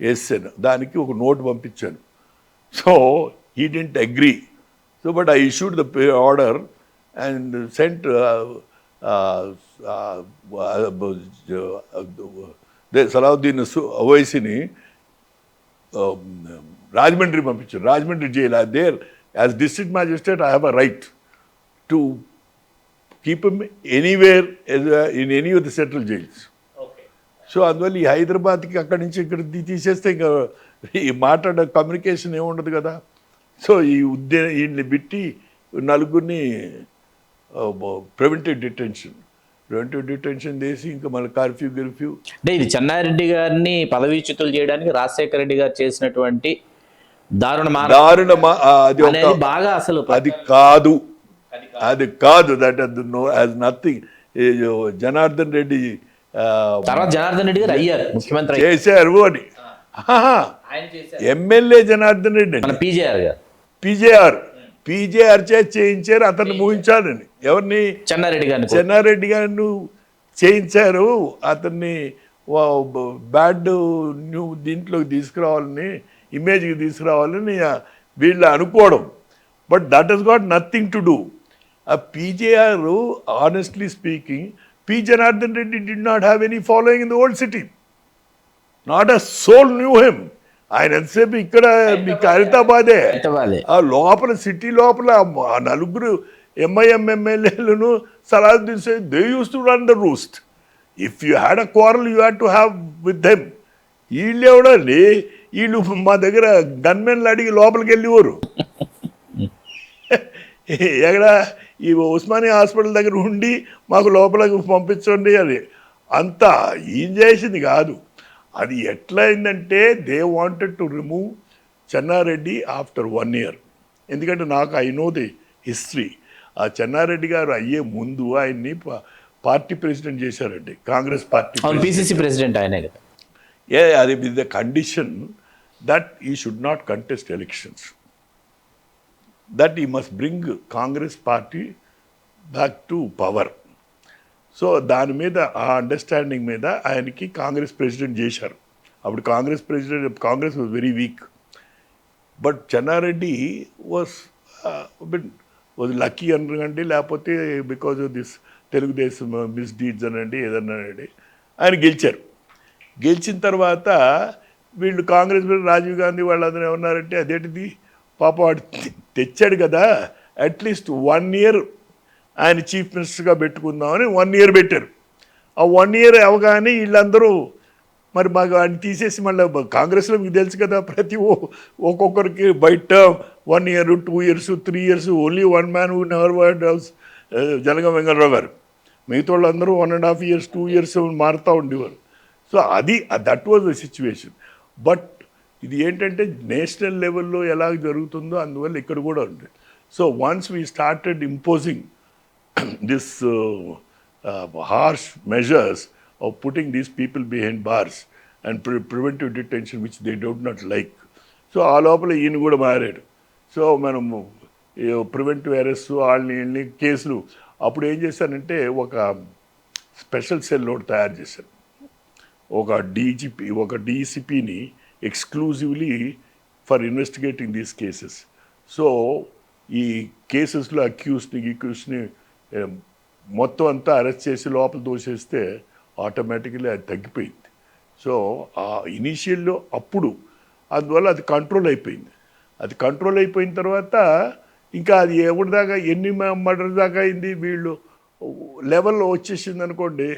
వేసాను, దానికి ఒక నోట్ పంపించాను. So he didn't agree. So but I issued the order and sent Salahuddin ఓవైసీని రాజమండ్రి పంపించాను, Rajahmundry jail. There as district magistrate I have a right to keep him anywhere in any of the central jails. So అందువల్ల ఈ హైదరాబాద్కి అక్కడి నుంచి ఇక్కడ తీసేస్తే ఇంకా ఈ మాట్లాడే కమ్యూనికేషన్ ఏముండదు కదా. సో వీళ్ళని పెట్టి 4 ప్రివెంటివ్ డిటెన్షన్ చేసి ఇంకా మళ్ళీ కర్ఫ్యూ అంటే ఇది చెన్నారెడ్డి గారిని పదవీచ్యుతులు చేయడానికి రాజశేఖర రెడ్డి గారు చేసినటువంటి బాగా అసలు అది కాదు that no as nothing. Janardhan Reddy గారు అయ్యారు ముఖ్యమంత్రి చేశారు అని ఎమ్మెల్యే జనార్దన్ రెడ్డి పీజేఆర్ చేయించారు, అతన్ని ముగించాలని. ఎవరిని? చెన్నారెడ్డి గారిని చేయించారు, అతన్ని బ్యాడ్ దీంట్లోకి తీసుకురావాలని, ఇమేజ్కి తీసుకురావాలని వీళ్ళు అనుకోవడం. But that has got nothing to do. ఆ PJR honestly speaking, P. Janardhan Reddy did not have any following in the old city. Not a soul knew him. ఆయన ఎంతసేపు ఇక్కడ మీకు హైదరాబాదే, ఆ లోపల సిటీ లోపల 4 ఎంఐఎం ఎమ్మెల్యేలను Salahuddin said, they used to run the roost. If you had a quarrel you had to have with them. వీళ్ళు ఎవడండి, వీళ్ళు మా దగ్గర గన్మెన్లు అడిగి లోపలికి వెళ్ళేవారు. ఎక్కడ ఈ ఉస్మానియా హాస్పిటల్ దగ్గర ఉండి మాకు లోపలికి పంపించండి అని, అంతా ఏం చేసింది కాదు. అది ఎట్లయిందంటే they wanted to remove Chenna Reddy after 1 year. ఎందుకంటే నాకు ఐ నో ది హిస్టరీ. ఆ చెన్నారెడ్డి గారు అయ్యే ముందు ఆయన్ని పార్టీ ప్రెసిడెంట్ చేశారండి, కాంగ్రెస్ పార్టీ పిసిసి ప్రెసిడెంట్ ఆయనే కదా. అది విత్ ద కండిషన్ దట్ ఈ should not contest elections, that he must bring Congress party back to power. So దాని మీద ఆ అండర్స్టాండింగ్ మీద ఆయనకి కాంగ్రెస్ ప్రెసిడెంట్ చేశారు. అప్పుడు Congress was very weak. But Chenna Reddy was lucky అనండి, లేకపోతే because of this Telugu Desam misdeeds అనండి, ఏదన్నా అండి, ఆయన గెలిచారు. గెలిచిన తర్వాత వీళ్ళు కాంగ్రెస్ రాజీవ్ గాంధీ వాళ్ళందరూ ఏమన్నారంటే, అదేంటిది పాప వాడు తెచ్చాడు కదా, అట్లీస్ట్ 1 year ఆయన చీఫ్ మినిస్టర్గా పెట్టుకుందామని 1 year పెట్టారు. ఆ 1 year అవగానే వీళ్ళందరూ మరి మాకు ఆయన తీసేసి మళ్ళీ కాంగ్రెస్లో మీకు తెలుసు కదా, ప్రతి ఒక్కొక్కరికి బయట 1 year, 2 years, 3 years, only 1 man who never worked house, Jalagam Venkatarao గారు. మిగతా వాళ్ళందరూ 1.5 years, 2 years మారుతూ ఉండేవారు. సో అది that was the situation. But ఇది ఏంటంటే నేషనల్ లెవెల్లో ఎలా జరుగుతుందో అందువల్ల ఇక్కడ కూడా ఉంది. So once we started imposing this harsh measures of putting these people behind bars and preventive detention which they do not like. So ఆ లోపల ఈయన కూడా మారాడు. సో మనము ప్రివెంటివ్ అరెస్ట్ వాళ్ళని కేసులు అప్పుడు ఏం చేశానంటే ఒక స్పెషల్ సెల్ ఒకటి తయారు చేశాను. ఒక డీసీపీని exclusively for investigating these cases. So ఈ కేసెస్లో అక్యూస్ని మొత్తం అంతా అరెస్ట్ చేసి లోపల దోసేస్తే ఆటోమేటికలీ అది తగ్గిపోయింది. సో ఆ ఇనీషియల్లో అప్పుడు అందువల్ల అది కంట్రోల్ అయిపోయింది. అది కంట్రోల్ అయిపోయిన తర్వాత ఇంకా అది ఎవరి దాకా ఎన్ని మర్డర్ దాకా అయింది వీళ్ళు లెవెల్లో వచ్చేసింది అనుకోండి,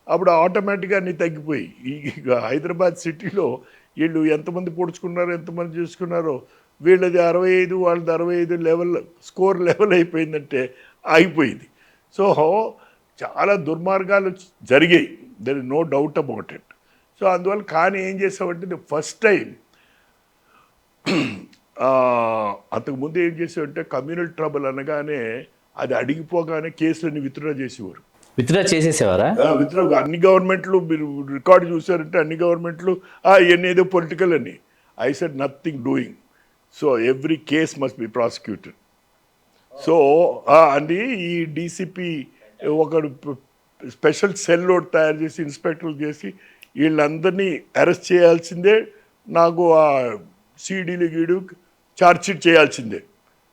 అప్పుడు ఆటోమేటిక్గా అన్నీ తగ్గిపోయి ఇక హైదరాబాద్ సిటీలో వీళ్ళు ఎంతమంది పొడుచుకున్నారో ఎంతమంది చేసుకున్నారో వీళ్ళది 65 వాళ్ళది 65 లెవెల్ స్కోర్ లెవెల్ అయిపోయిందంటే ఆగిపోయింది. సో చాలా దుర్మార్గాలు జరిగాయి, there is no doubt about it. So అందువల్ల కానీ ఏం చేసామంటే ఫస్ట్ టైం అంతకుముందు ఏం చేసామంటే కమ్యూనల్ ట్రబుల్ అనగానే అది అడిగిపోగానే కేసులన్నీ విత్డ్రా చేసేవారు. విత్డ్రా చేసేసేవారా? విత్డ్రా అన్ని గవర్నమెంట్లు మీరు రికార్డు చూసారంటే అన్ని గవర్నమెంట్లు ఇవన్నీ ఏదో పొలిటికల్ అని. I said nothing doing. So every case must be prosecuted. So అది ఈ డీసీపీ ఒకడు స్పెషల్ సెల్ లోడ్ తయారు చేసి ఇన్స్పెక్టర్లు చేసి వీళ్ళందరినీ అరెస్ట్ చేయాల్సిందే, నాకు ఆ సీడీలు గీడు ఛార్జ్షీట్ చేయాల్సిందే,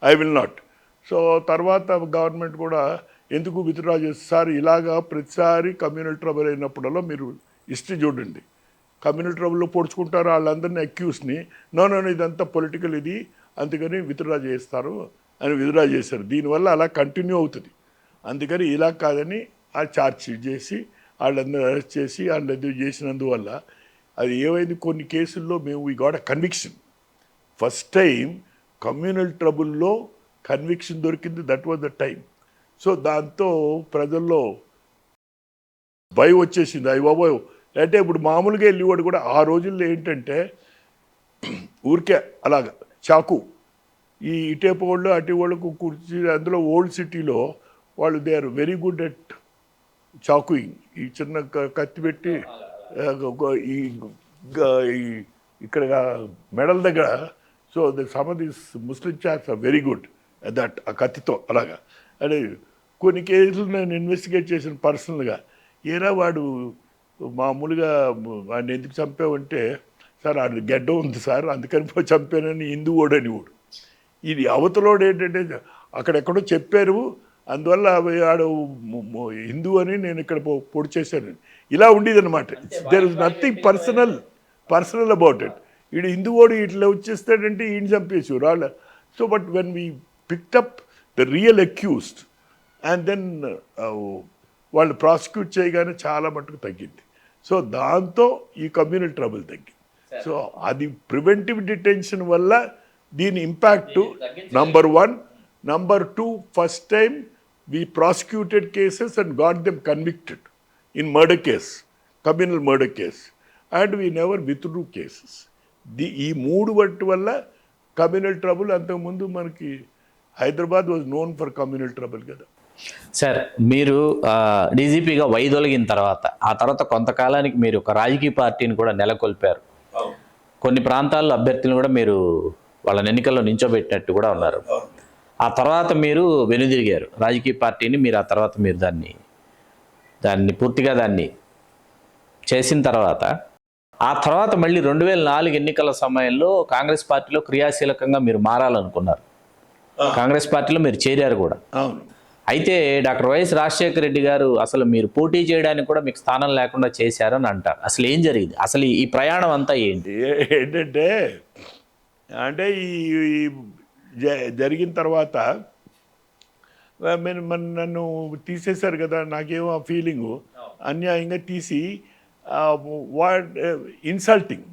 ఐ విల్ నాట్. సో తర్వాత గవర్నమెంట్ కూడా ఎందుకు విత్డ్రా చేస్తారు సార్, ఇలాగా ప్రతిసారి కమ్యూనల్ ట్రబుల్ అయినప్పుడల్లా మీరు హిస్టరీ చూడండి, కమ్యూనల్ ట్రబుల్లో పొడుచుకుంటారు వాళ్ళందరినీ అక్యూస్ని, నో ఇదంతా పొలిటికల్ ఇది, అందుకని విత్డ్రా చేస్తారు అని విత్డ్రా చేశారు. దీనివల్ల అలా కంటిన్యూ అవుతుంది. అందుకని ఇలా కాదని ఆ ఛార్జ్షీట్ చేసి వాళ్ళందరూ అరెస్ట్ చేసి వాళ్ళందరూ చేసినందువల్ల అది ఏమైంది, కొన్ని కేసుల్లో మేము we got a conviction. First time communal ట్రబుల్లో కన్విక్షన్ దొరికింది, that was the time. So దాంతో ప్రజల్లో భయం వచ్చేసింది, అయ్యి బాబోయ్ అంటే ఇప్పుడు మామూలుగా వెళ్ళేవాడు కూడా ఆ రోజుల్లో ఏంటంటే ఊరికే అలాగా చాకు ఈ ఇటేపు వాళ్ళు అటు వాళ్ళకు కూర్చి, అందులో ఓల్డ్ సిటీలో వాళ్ళు they are very good at చాకుయింగ్. ఈ చిన్న కత్తి పెట్టి ఈ ఇక్కడ మెడల్ దగ్గర. So some of this Muslim chaps are very good at that, ఆ కత్తితో అలాగా. అంటే కొన్ని కేసులు నేను ఇన్వెస్టిగేట్ చేసిన పర్సనల్గా, ఏరా వాడు మామూలుగా వాడిని ఎందుకు చంపావంటే, సార్ వాడు గడ్డ ఉంది సార్ అందుకని చంపానని హిందూ ఓడని వాడు. ఇది అవతలోడు ఏంటంటే అక్కడెక్కడో చెప్పారు అందువల్ల ఆడు హిందూ అని నేను ఇక్కడ పొడి చేశాను, ఇలా ఉండేదన్నమాట. There is nothing personal about it. వీడు హిందూ ఓడి ఇట్లా వచ్చేస్తాడంటే ఈయన చంపేసారు వాళ్ళ. So but when we picked up the real accused and then వాళ్ళు ప్రాసిక్యూట్ చేయగానే చాలా మటుకు తగ్గింది. సో దాంతో ఈ కమ్యూనల్ ట్రబుల్ తగ్గింది. సో అది ప్రివెంటివ్ డిటెన్షన్ వల్ల దీని impact number 1. Number 2, first time we prosecuted cases and got them convicted in murder case, communal murder case, and we never withdrew cases. ఈ 3 వాటి వల్ల కమ్యూనల్ ట్రబుల్, అంతకుముందు మనకి Hyderabad was known for communal trouble కదా. Sir మీరు డీజీపీగా వైదొలిగిన తర్వాత ఆ తర్వాత కొంతకాలానికి మీరు ఒక రాజకీయ పార్టీని కూడా నెలకొల్పారు. కొన్ని ప్రాంతాల్లో అభ్యర్థులను కూడా మీరు వాళ్ళని ఎన్నికల్లో నించోబెట్టినట్టు కూడా ఉన్నారు. ఆ తర్వాత మీరు వెనుదిరిగారు రాజకీయ పార్టీని. మీరు ఆ తర్వాత మీరు దాన్ని పూర్తిగా దాన్ని చేసిన తర్వాత ఆ తర్వాత మళ్ళీ 2004 ఎన్నికల సమయంలో కాంగ్రెస్ పార్టీలో క్రియాశీలకంగా మీరు మారాలనుకున్నారు. కాంగ్రెస్ పార్టీలో మీరు చేరారు కూడా. అయితే డాక్టర్ వైఎస్ రాజశేఖర రెడ్డి గారు అసలు మీరు పోటీ చేయడానికి కూడా మీకు స్థానం లేకుండా చేశారని అంటారు. అసలు ఏం జరిగింది, అసలు ఈ ప్రయాణం అంతా ఏంటి? ఏంటంటే అంటే ఈ జరిగిన తర్వాత నన్ను తీసేశారు కదా, నాకేమో ఆ ఫీలింగు అన్యాయంగా తీసి ఇన్సల్టింగ్.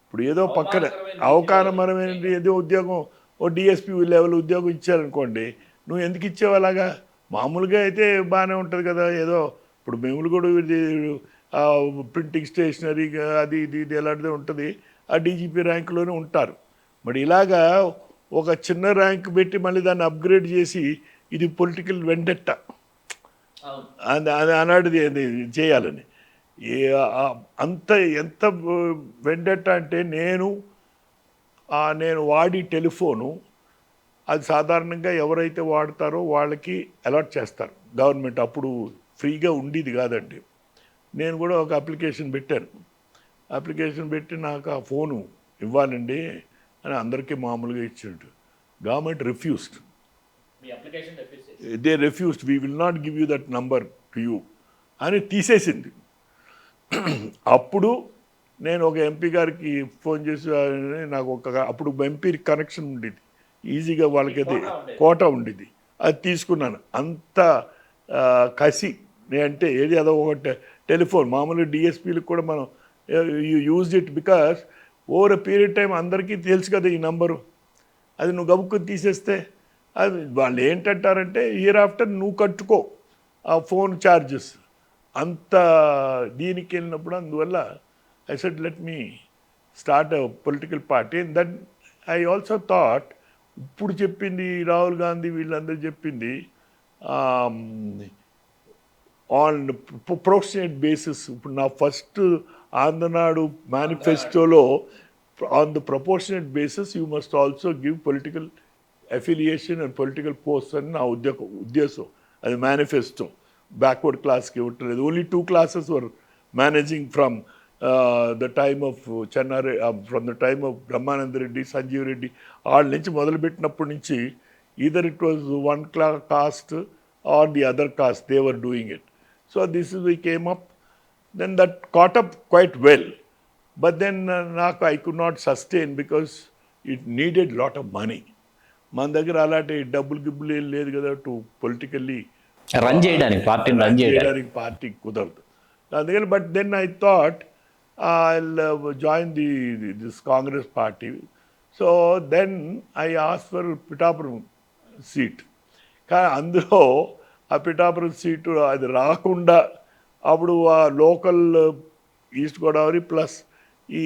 ఇప్పుడు ఏదో పక్కన అవకాశమైన ఏదో ఉద్యోగం ఓ డిఎస్పీ లెవెల్ ఉద్యోగం ఇచ్చారనుకోండి, నువ్వు ఎందుకు ఇచ్చావు అలాగా? మామూలుగా అయితే బాగానే ఉంటుంది కదా, ఏదో ఇప్పుడు మేము కూడా ప్రింటింగ్ స్టేషనరీ అది ఇది ఎలాంటిదే ఉంటుంది, ఆ డీజీపీ ర్యాంకులోనే ఉంటారు. మరి ఇలాగా ఒక చిన్న ర్యాంక్ పెట్టి మళ్ళీ దాన్ని అప్గ్రేడ్ చేసి ఇది పొలిటికల్ వెండెట్ట అనాడిది చేయాలని అంత ఎంత వెండెట్ట అంటే నేను వాడి టెలిఫోను అది సాధారణంగా ఎవరైతే వాడతారో వాళ్ళకి అలాట్ చేస్తారు గవర్నమెంట్. అప్పుడు ఫ్రీగా ఉండేది కాదండి. నేను కూడా ఒక అప్లికేషన్ పెట్టాను అప్లికేషన్ పెట్టి నాకు ఆ ఫోను ఇవ్వాలండి అని అందరికీ మామూలుగా ఇచ్చాడు. Government refused. They refused, we will not give you that number to you అని తీసేసింది. అప్పుడు నేను ఒక ఎంపీ గారికి ఫోన్ చేసి నాకు అప్పుడు ఎంపీ కనెక్షన్ ఉండేది, ఈజీగా వాళ్ళకి అది కోటా ఉండేది, అది తీసుకున్నాను. అంత కసి అంటే ఏది అదో ఒక టెలిఫోన్ మామూలుగా డిఎస్పీలకు కూడా మనం use it because over a period time అందరికీ తెలుసు కదా ఈ నంబరు. అది నువ్వు గబుక్కుని తీసేస్తే అది వాళ్ళు ఏంటంటారంటే ఇయర్ ఆఫ్టర్ నువ్వు కట్టుకో ఆ ఫోన్ ఛార్జెస్ అంత దీనికి వెళ్ళినప్పుడు. అందువల్ల I said let me start a political party. And that I also thought ఇప్పుడు చెప్పింది రాహుల్ గాంధీ వీళ్ళందరూ చెప్పింది ఆన్ ప్రొపోర్షనేట్ బేసిస్. ఇప్పుడు నా ఫస్ట్ ఆంధ్రనాడు మేనిఫెస్టోలో on the proportionate basis you must also give political affiliation and political post అని నా ఉద్దేశం. అది మేనిఫెస్టో. బ్యాక్వర్డ్ క్లాస్కి ఇవ్వట్లేదు. Only 2 classes were managing from the time of from the time of Brahmananda Reddy, Sanjeev Reddy వాళ్ళ నుంచి మొదలుపెట్టినప్పటి నుంచి either it was one caste or the other caste, they were doing it. So this is we came up, then that caught up quite well. But then I could not sustain because it needed lot of money. మన దగ్గర అలాంటి డబ్బులు గిబ్బులు ఏం లేదు కదా to politically run చేయడానికి, పార్టీని run చేయడానికి పార్టీ కుదరదు అందుకని. But then I thought I join this Congress party. So then I ask for Pithapuram seat. కానీ అందులో ఆ పిఠాపురం సీటు అది రాకుండా అప్పుడు ఆ లోకల్ ఈస్ట్ గోదావరి ప్లస్ ఈ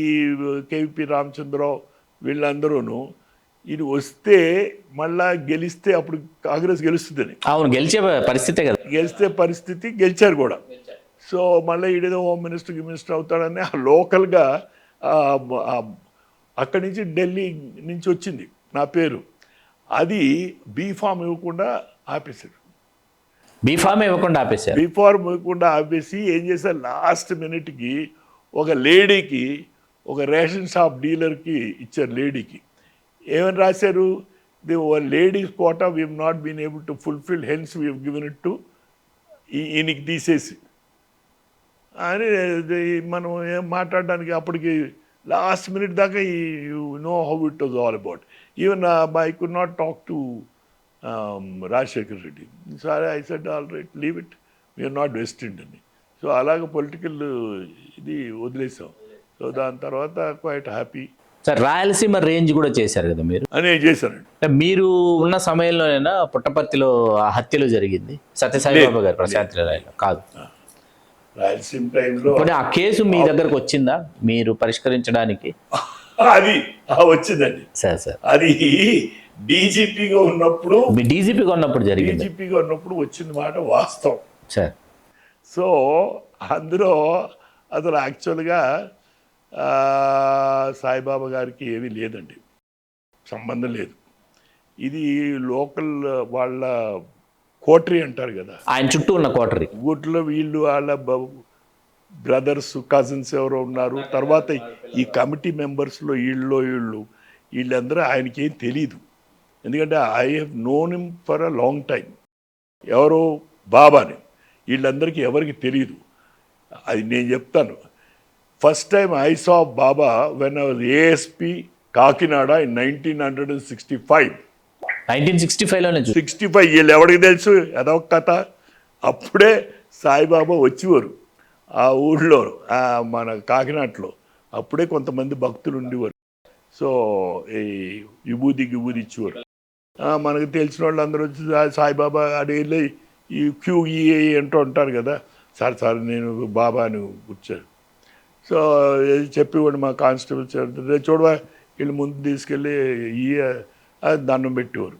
కేవీపీ రామచంద్రరావు వీళ్ళందరూ ఇది వస్తే మళ్ళా గెలిస్తే అప్పుడు కాంగ్రెస్ గెలుస్తుందని. అవును, గెలిచే పరిస్థితే కదా, గెలిస్తే పరిస్థితి, గెలిచారు కూడా. సో మళ్ళీ ఈడేదో హోమ్ మినిస్టర్ అవుతాడని ఆ లోకల్గా అక్కడి నుంచి ఢిల్లీ నుంచి వచ్చింది నా పేరు. అది బీఫామ్ ఇవ్వకుండా ఆపేశారు. బీఫామ్ ఇవ్వకుండా ఆపేసి ఏం చేశారు, లాస్ట్ మినిట్కి ఒక లేడీకి, ఒక రేషన్ షాప్ డీలర్కి ఇచ్చారు. లేడీకి ఏమని రాశారు, the ladies quota we have not been able to fulfil, hence we have given it to ఈయనకి తీసేసి అని. మనం ఏం మాట్లాడడానికి అప్పటికి లాస్ట్ మినిట్ దాకా you know how it was all about. Even I could not talk to Rajasekhar Reddy. సరే I said all right, leave it, we are not vested అని. సో అలాగ పొలిటికల్ ఇది వదిలేసాం. సో దాని తర్వాత quite happy. Sir, Rayalaseema range కూడా చేశారు కదా మీరు? అని చేశానండి. మీరు ఉన్న సమయంలోనైనా పుట్టపర్తిలో హత్యలు జరిగింది, సత్యసాయిబాబా గారు ప్రశాంత్ కాదు, రాయలసీమ టైంలో ఆ కేసు మీ దగ్గరకు వచ్చిందా మీరు పరిష్కరించడానికి? అది వచ్చిందండి సార్. అది డీజీపీగా ఉన్నప్పుడు, మీ డీజీపీగా ఉన్నప్పుడు జరిగింది. డీజీపీగా ఉన్నప్పుడు వచ్చింది మాట వాస్తవం సార్. సో అందులో అసలు యాక్చువల్గా సాయిబాబా గారికి ఏమీ లేదండి, సంబంధం లేదు. ఇది లోకల్ వాళ్ళ కోటరీ అంటారు కదా, ఆయన చుట్టూ ఉన్న కోటరీ. ఊట్లో వీళ్ళు వాళ్ళ బ్రదర్స్, కజిన్స్ ఎవరో ఉన్నారు. తర్వాత ఈ కమిటీ మెంబర్స్లో వీళ్ళందరూ ఆయనకి ఏం తెలీదు. ఎందుకంటే I have known him for a long time. ఎవరో బాబాని వీళ్ళందరికీ ఎవరికి తెలియదు. అది నేను చెప్తాను. First time I saw Baba when I was ASP Kakinada in 1965. 1965లోనే 65. వీళ్ళు ఎవరికి తెలుసు అదొక కథ. అప్పుడే సాయిబాబా వచ్చేవారు ఆ ఊళ్ళో, మన కాకినాడలో. అప్పుడే కొంతమంది భక్తులు ఉండేవారు. సో ఈ విభూది ఇచ్చేవారు. మనకు తెలిసిన వాళ్ళు అందరూ వచ్చి సాయిబాబా అడిగి ఈ QEA అంటూ ఉంటారు కదా, సార్ నేను బాబా అని కూర్చారు. సో చెప్పేవాడు మా కానిస్టేబుల్ చూడవా, వీళ్ళు ముందు తీసుకెళ్ళి దండం పెట్టేవారు.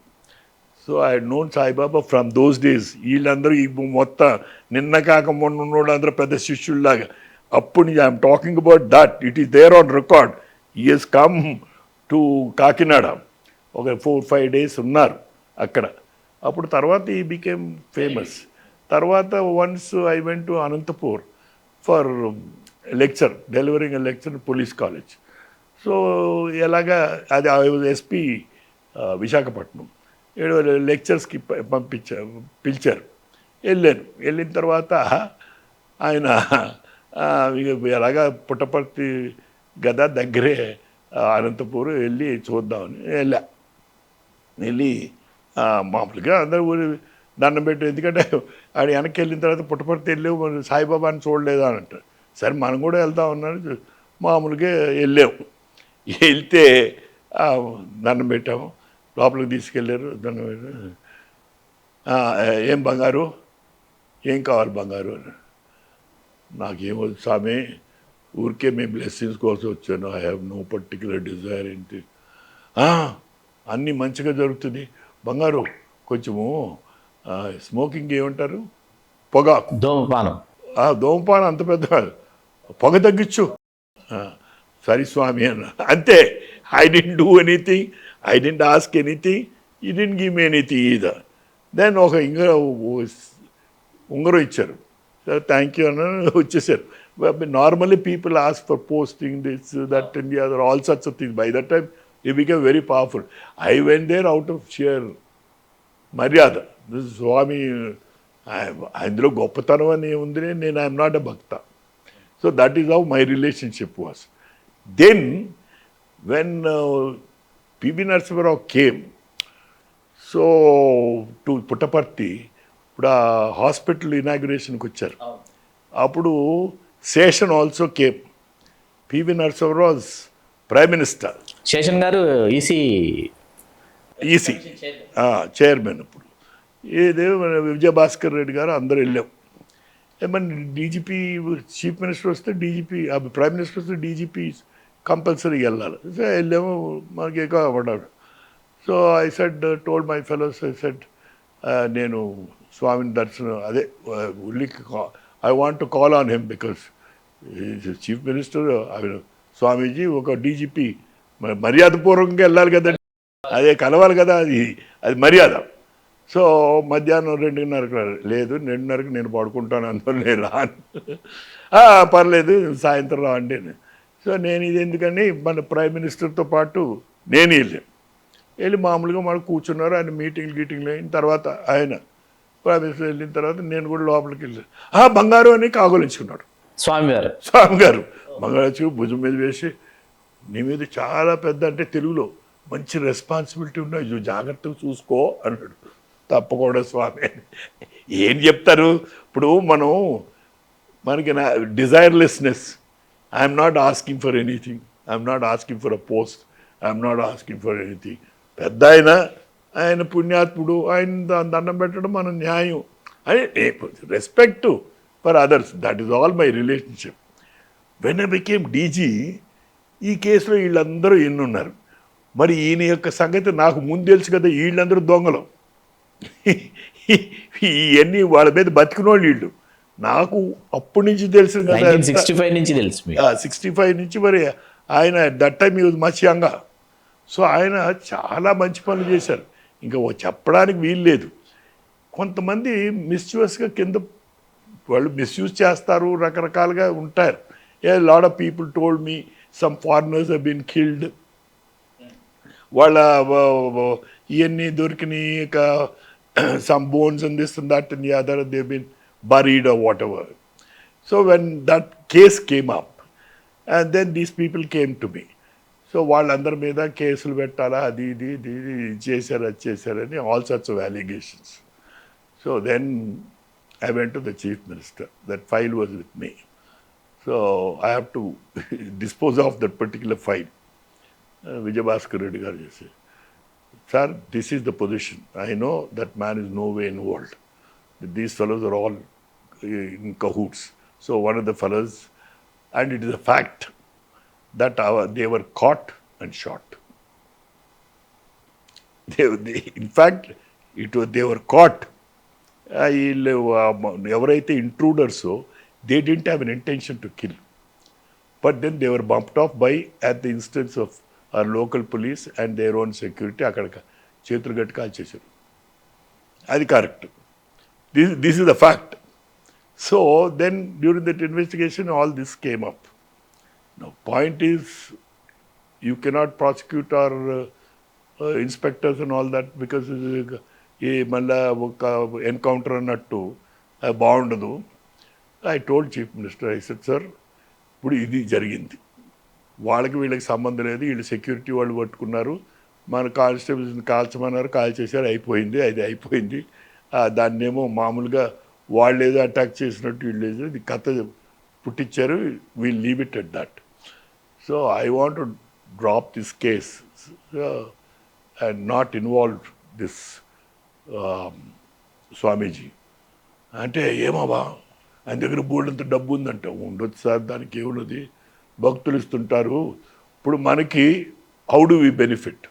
So I known Saibaba from those days. వీళ్ళందరూ ఈ మొత్తం నిన్న కాక మొన్న ఉన్నోళ్ళు అందరూ పెద్ద శిష్యుల్లాగా. అప్పుడు I'm talking about that, it is there on record. He has come to Kakinada, ఒక 4-5 days ఉన్నారు అక్కడ. అప్పుడు తర్వాత ఈ బికేమ్ ఫేమస్. తర్వాత once I went to Anantapur for lecture, delivering a lecture in police college. So ఎలాగా అది ఐ వాజ్ ఎస్పీ విశాఖపట్నం. ఏడు లెక్చర్స్కి పిలిచారు. వెళ్ళిన తర్వాత ఆయన ఎలాగా పుట్టపర్తి గదా దగ్గరే అనంతపూర్ వెళ్ళి చూద్దామని వెళ్ళి మామూలుగా అందరూ దండం పెట్టి, ఎందుకంటే ఆడ వెనక్కి వెళ్ళిన తర్వాత పుట్టపర్తి వెళ్ళావు మరి సాయిబాబాని చూడలేదా అని అంటారు. సరే మనం కూడా వెళ్దాం అన్నాను. మామూలుగా వెళ్తే దండం పెట్టాము, లోపలికి తీసుకెళ్ళారు. దండం పెట్టారు. ఏం బంగారు, ఏం కావాలి బంగారు అని. నాకేమో స్వామి ఊరికే మీ బ్లెస్సింగ్స్ కోసం వచ్చాను, I have no particular desire ఏంటి, అన్నీ మంచిగా జరుగుతుంది బంగారు, కొంచెము స్మోకింగ్ ఏమంటారు, పొగాకు, ధూమపానం. ధూమపానం అంత పెద్ద పొగ తగ్గించు. సరే స్వామి అన్న, అంతే. I didn't do anything, I didn't ask anything, he didn't give me anything either. Then ఒక ఉంగరం ఇచ్చారు. సరే థ్యాంక్ యూ అన్న వచ్చేసారు. Normally people ask for posting this that and the other all sorts of things. By that time he became very powerful. I went there out of sheer మర్యాద. స్వామి అందులో గొప్పతనం అని ఉంది, నేను I'm not a bhakta. So that is how my relationship was. Then when PV Narasimha Rao came so to Puttaparthi, ఇప్పుడు ఆ hospital ఇనాగ్యురేషన్కి వచ్చారు. అప్పుడు Seshan also came. PV Narasimha Rao prime minister, Seshan గారు ఈసీ చైర్మన్. ఇప్పుడు ఏదే విజయభాస్కర్ రెడ్డి గారు అందరూ వెళ్ళాం. ఏమన్నా డీజీపీ చీఫ్ మినిస్టర్ వస్తే డీజీపీ, ప్రైమ్ మినిస్టర్ వస్తే డీజీపీ కంపల్సరీ వెళ్ళాలి. సో వెళ్ళాము, మనకి ఎక్కువ పడ్డాడు. So I said told my fellows, I said నేను స్వామిని దర్శనం అదే I want to call on him because chief minister Swamiji ఒక డీజీపీ మర్యాదపూర్వకంగా వెళ్ళాలి కదండి, అదే కలవాలి కదా, అది మర్యాద. సో మధ్యాహ్నం 2:30కి లేదు, 2:30కి నేను పడుకుంటాను, అందులో నేను రాను. పర్లేదు సాయంత్రం రాండి. సో నేను ఇది ఎందుకని మన ప్రైమ్ మినిస్టర్తో పాటు నేను వెళ్ళి మామూలుగా మనకు కూర్చున్నారు. ఆయన మీటింగ్లు అయిన తర్వాత ఆయన ప్రైమ్ మినిస్టర్ వెళ్ళిన తర్వాత నేను కూడా లోపలికి వెళ్ళాను. బంగారు అని కాగోలించుకున్నాడు స్వామిగారు. బంగారు భుజం మీద వేసి, నీ మీద చాలా పెద్ద, అంటే తెలుగులో మంచి రెస్పాన్సిబిలిటీ ఉన్నాయి, జాగ్రత్తగా చూసుకో అన్నాడు. తప్పకుండా స్వామి. ఏం చెప్తారు ఇప్పుడు మనకి desirelessness. I'm not asking for anything, I'm not asking for a post, I'm not asking for anything. పెద్ద ఆయన పుణ్యాత్ముడు, ఆయన దండం పెట్టడం మన న్యాయం అని respect for others. That is all my relationship. When I became DG, ఈ కేసులో వీళ్ళందరూ ఎన్నున్నారు. మరి ఈయన యొక్క సంగతి నాకు ముందు తెలుసు కదా, వీళ్ళందరూ దొంగలు, ఇవన్నీ వాళ్ళ మీద బతికినోళ్ళు వీళ్ళు. నాకు అప్పటి నుంచి తెలుసు కదా, 65 నుంచి తెలుసు. 65 నుంచి. మరి ఆయన దట్ టైమ్ ఈ వాజ్ మచ్ యంగ్. సో ఆయన చాలా మంచి పనులు చేశారు, ఇంకా చెప్పడానికి వీలు లేదు. కొంతమంది మిస్యూస్గా కింద వాళ్ళు మిస్యూజ్ చేస్తారు, రకరకాలుగా ఉంటారు. A lot of people told me some foreigners have been killed. వాళ్ళ ఇవన్నీ దొరికినాయి, some bones and this and that and the other, they've been buried or whatever. So when that case came up, and then these people came to me. So వాళ్ళందరి మీద కేసులు పెట్టాలా, అది చేశారని all sorts of allegations. So then I went to the chief minister. That file was with me. So I have to dispose of that particular file. Vijayabhaskar Reddy garu chesi, sir, this is the position. I know that man is no way involved. These fellows are all in cahoots. So one of the fellows, and it is a fact that they were caught and shot. In fact, they were caught. ఎవరైతే ఇంట్రూడర్సో, they didn't have an intention to kill, but then they were bumped off at the instance of our local police and their own security. అక్కడ చేతులు గట్టి కాల్చేశారు. అది correct. This is the fact. So then during that investigation, all this came up. Now, point is, you cannot prosecute our inspectors and all that because ఈ మళ్ళా ఒక encounter అన్నట్టు అది బాగుండదు. I told chief minister, I said sir, ఇప్పుడు ఇది జరిగింది, వాళ్ళకి వీళ్ళకి సంబంధం లేదు, వీళ్ళు సెక్యూరిటీ వాళ్ళు పట్టుకున్నారు, మన కానిస్టేబుల్స్ని కాల్చమన్నారు, కాల్చేసారు, అయిపోయింది, అది అయిపోయింది. దాన్నేమో మామూలుగా వాళ్ళు ఏదో అటాక్ చేసినట్టు వీళ్ళు ఏదో ఇది కథ పుట్టించారు, we'll leave it at that. So I want to drop this case and not involve this Swamiji. అంటే ఏమవా, ఆయన దగ్గర బోర్డంత డబ్బు ఉందంట. ఉండొచ్చు సార్, దానికి ఏమున్నది, భక్తులు ఇస్తుంటారు. ఇప్పుడు మనకి how do we benefit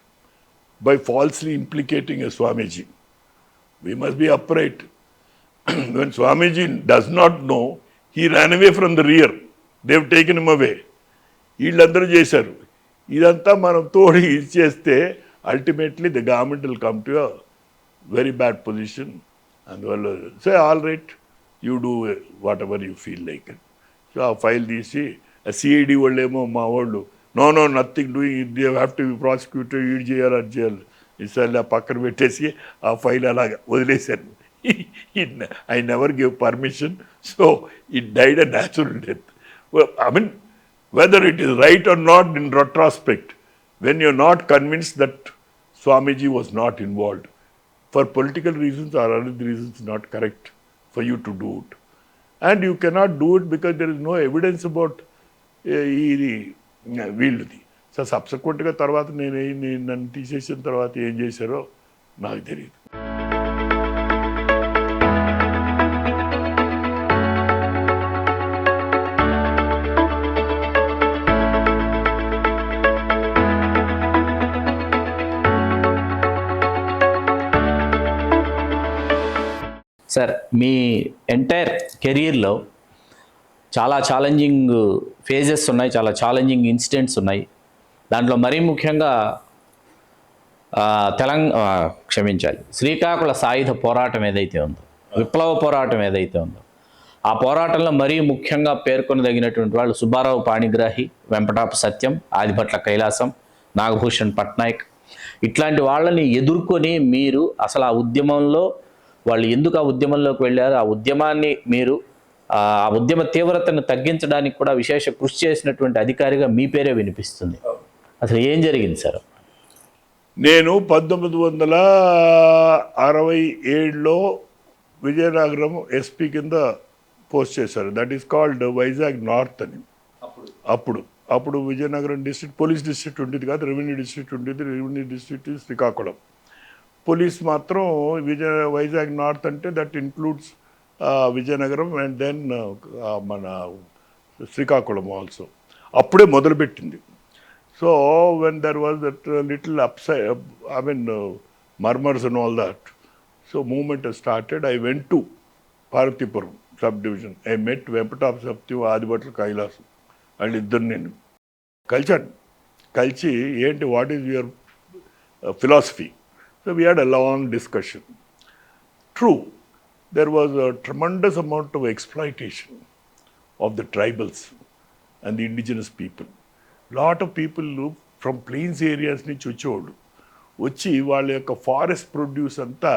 by falsely implicating a Swamiji? We must be upright. When Swamiji does not know, he ran away from the rear. They have taken him away. వీళ్ళందరూ చేశారు. ఇదంతా మనం తోడి ఇది చేస్తే ultimately the government will come to a very bad position. అందువల్ల say all right, you do whatever you feel like. So ఆ file తీసి సిఐడి వాళ్ళు ఏమో మా వాళ్ళు no nothing doing, they have to be prosecuted, ఇది చేయాలి అది చేయాలి. ఈసారి ఆ పక్కన పెట్టేసి ఆ ఫైల్ అలాగా వదిలేశాను. I never give permission. So it died a natural death. I mean whether it is right or not in retrospect, when you're not convinced that Swamiji was not involved for political reasons or other reasons, not correct for you to do it. And you cannot do it because there is no evidence about ఇది వీళ్ళది. So సబ్సిక్వెంట్గా తర్వాత నేను నన్ను తీసేసిన తర్వాత ఏం చేశారో నాకు తెలియదు. సార్, మీ ఎంటైర్ కెరీర్లో చాలా ఛాలెంజింగ్ ఫేజెస్ ఉన్నాయి, చాలా ఛాలెంజింగ్ ఇన్సిడెంట్స్ ఉన్నాయి. దాంట్లో మరీ ముఖ్యంగా శ్రీకాకుళ సాయుధ పోరాటం ఏదైతే ఉందో, విప్లవ పోరాటం ఏదైతే ఉందో, ఆ పోరాటంలో మరీ ముఖ్యంగా పేర్కొనదగినటువంటి వాళ్ళు సుబ్బారావు పాణిగ్రాహి, వెంపటాపు సత్యం, ఆదిభట్ల కైలాసం, నాగభూషణ్ పట్నాయక్. ఇట్లాంటి వాళ్ళని ఎదుర్కొని మీరు అసలు ఆ ఉద్యమంలో వాళ్ళు ఎందుకు ఆ ఉద్యమంలోకి వెళ్ళారు, ఆ ఉద్యమాన్ని మీరు ఆ ఉద్యమ తీవ్రతను తగ్గించడానికి కూడా విశేష కృషి చేసినటువంటి అధికారిగా మీ పేరే వినిపిస్తుంది. అసలు ఏం జరిగింది సార్? నేను 1967లో విజయనగరం ఎస్పీ కింద పోస్ట్ చేశారు. That is called Vizag north అని. అప్పుడు విజయనగరం డిస్ట్రిక్ట్ పోలీస్ డిస్ట్రిక్ట్ ఉండేది కాదు, రెవెన్యూ డిస్ట్రిక్ట్ ఉండేది. Revenue district Srikakulam. పోలీస్ మాత్రం వైజాగ్ నార్త్ అంటే that includes Vizianagaram and then మన శ్రీకాకుళం ఆల్సో. అప్పుడే మొదలుపెట్టింది. So when there was that little upside, I mean murmurs and all that, so movement started. I went to Parvathipuram sub division. I met Vempatapu సత్యం, ఆదిభట్ల కైలాసం. వాళ్ళిద్దరు నేను కలిసి ఏంటి, what is your philosophy? So we had a long discussion. True, there was a tremendous amount of exploitation of the tribals and the indigenous people. Lot of people from plains areas నుంచి వచ్చి వాళ్ళ యొక్క forest produce అంతా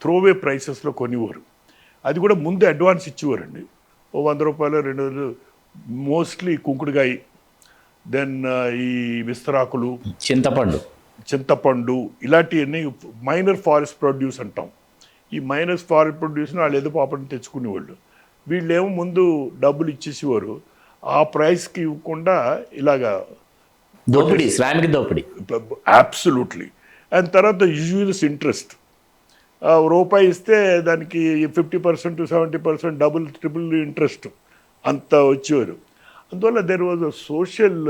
త్రోవే ప్రైసెస్లో కొనివారు. అది కూడా ముందు advance ఇచ్చేవారండి. ఓ 100 రూపాయలు 200, mostly కుంకుడుగాయ, then ఈ విస్తరాకులు, చింతపండు ఇలాంటివన్నీ మైనర్ ఫారెస్ట్ ప్రొడ్యూస్ అంటాం. ఈ మైనర్ ఫారెస్ట్ ప్రొడ్యూస్ని వాళ్ళు ఏదో పాపని తెచ్చుకునేవాళ్ళు. వీళ్ళేమో ముందు డబ్బులు ఇచ్చేసేవారు, ఆ ప్రైస్కి ఇవ్వకుండా ఇలాగా దోపిడీ. అబ్సల్యూట్లీ. అండ్ తర్వాత యూజువల్స్ ఇంట్రెస్ట్, రూపాయి ఇస్తే దానికి 50% to 70% డబుల్ ట్రిపుల్ ఇంట్రెస్ట్ అంత వచ్చేవారు. అందువల్ల there was a social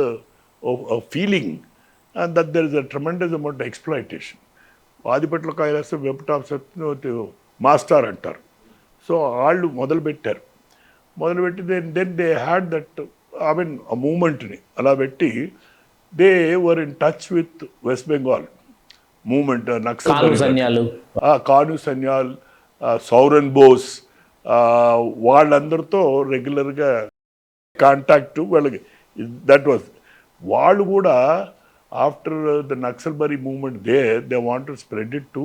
feeling and that there is a tremendous amount of exploitation. Adibhatla Kailasam, Vempatapu Satyam master అంటారు. సో వాళ్ళు మొదలుపెట్టి then they had that, I mean ఆ మూమెంట్ని అలా పెట్టి they were in touch with West Bengal movement, Naxal, Kanu Sanyal, సౌరన్ Bose, వాళ్ళందరితో రెగ్యులర్గా కాంటాక్ట్ వాళ్ళకి. దట్ వాజ్ వాళ్ళు కూడా after the Naxalbari movement they want to spread it to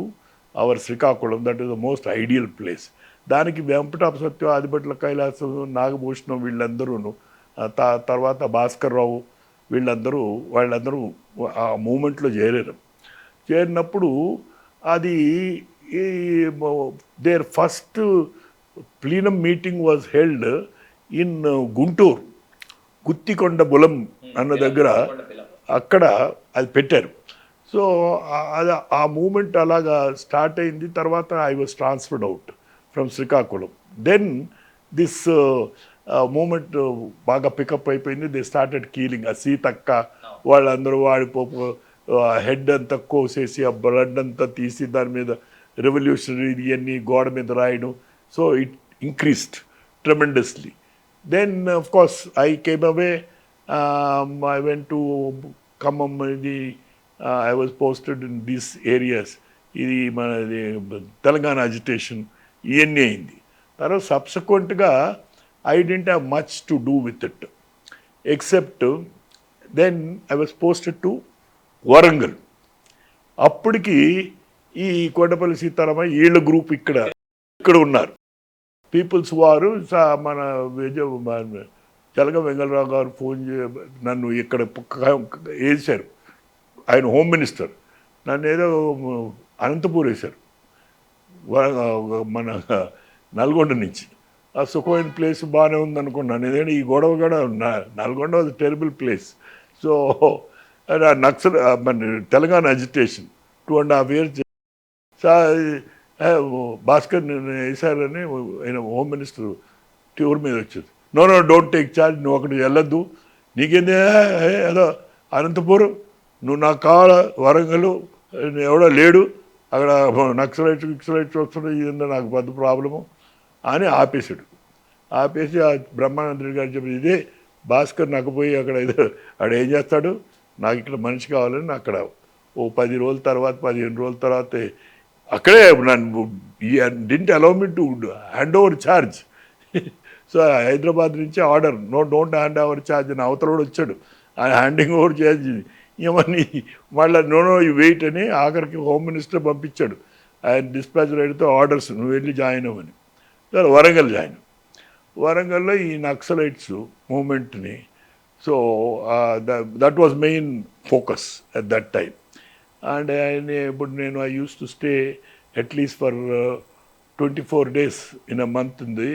our Srikakulam. That is the most ideal place. దానికి వెంపటాప సత్యం, ఆదిభట్ల కైలాసం, నాగభూషణం వీళ్ళందరూ, తర్వాత భాస్కర్ రావు వాళ్ళందరూ ఆ మూమెంట్లో చేరినప్పుడు అది their first plenum meeting was held in Guntur, Guttikonda Bulam అన్న దగ్గర అక్కడ అది పెట్టారు. సో అది ఆ మూమెంట్ అలాగా స్టార్ట్ అయింది. తర్వాత I was transferred out from Srikakulam. Then this movement బాగా పికప్ అయిపోయింది. They started killing. ఆ సీతక్క వాళ్ళందరూ హెడ్ అంతా కోసేసి ఆ బ్లడ్ అంతా తీసి దాని మీద రెవల్యూషనరీ ఇవన్నీ గోడ మీద రాయడం. So it increased tremendously. Then, of course, I came away. I went to Khammam. I was posted in these areas. ఇది మనది తెలంగాణ అజిటేషన్ ఇవన్నీ అయింది. తర్వాత సబ్సిక్వెంట్గా I didn't have much to do with it except then I was posted to Warangal. అప్పటికి ఈ కొండపల్లి సీతారామయ్య వీళ్ళ group ఇక్కడ ఉన్నారు. పీపుల్స్ వారు మన చలగ వెంగళరావు గారు ఫోన్ నన్ను ఇక్కడ వేశారు. ఆయన హోమ్ మినిస్టర్ నన్ను ఏదో అనంతపూర్ వేశారు, మన నల్గొండ నుంచి. ఆ సుఖమైన ప్లేస్ బాగానే ఉందనుకున్నాను. ఎందుకంటే ఈ గొడవ కూడా Nalgonda was terrible place. So Naxal మన తెలంగాణ అజిటేషన్ 2.5 years. భాస్కర్ వేశారని ఆయన హోమ్ మినిస్టర్ టూర్ మీద వచ్చేది. నో డోంట్ టేక్ ఛార్జ్, నువ్వు అక్కడికి వెళ్ళొద్దు, నీకేంది ఏదో అనంతపురం, నువ్వు నాకు కావాలా వరంగల్, ఎవడో లేడు అక్కడ, నక్సలైట్స్ వస్తున్నాయి, ఇదంతా నాకు పెద్ద ప్రాబ్లము అని ఆపేశాడు. ఆపేసి ఆ బ్రహ్మానంద రెడ్డి గారు చెప్పి ఇదే భాస్కర్ నాకు పోయి అక్కడ ఆడ ఏం చేస్తాడు, నాకు ఇక్కడ మనిషి కావాలని అక్కడ 10 రోజుల తర్వాత 15 రోజుల తర్వాత అక్కడే నన్ను didn't allow me to hand over charge. So Hyderabad నుంచి order, don't hand over charge అని అవతల వచ్చాడు. ఆయన హ్యాండింగ్ ఓవర్ ఛార్జ్ ఏమని మళ్ళీ యూ వెయిట్ అని ఆఖరికి హోమ్ మినిస్టర్ పంపించాడు ఆయన డిస్పాచ్ రైడ్తో ఆర్డర్స్, నువ్వు వెళ్ళి జాయిన్ అవ్వని. సరే వరంగల్ జాయిన్. వరంగల్లో ఈ నక్సలైట్స్ మూమెంట్ని, so that was main focus at that time. And ఇప్పుడు నేను I used to stay at least for 24 days in a month ఉంది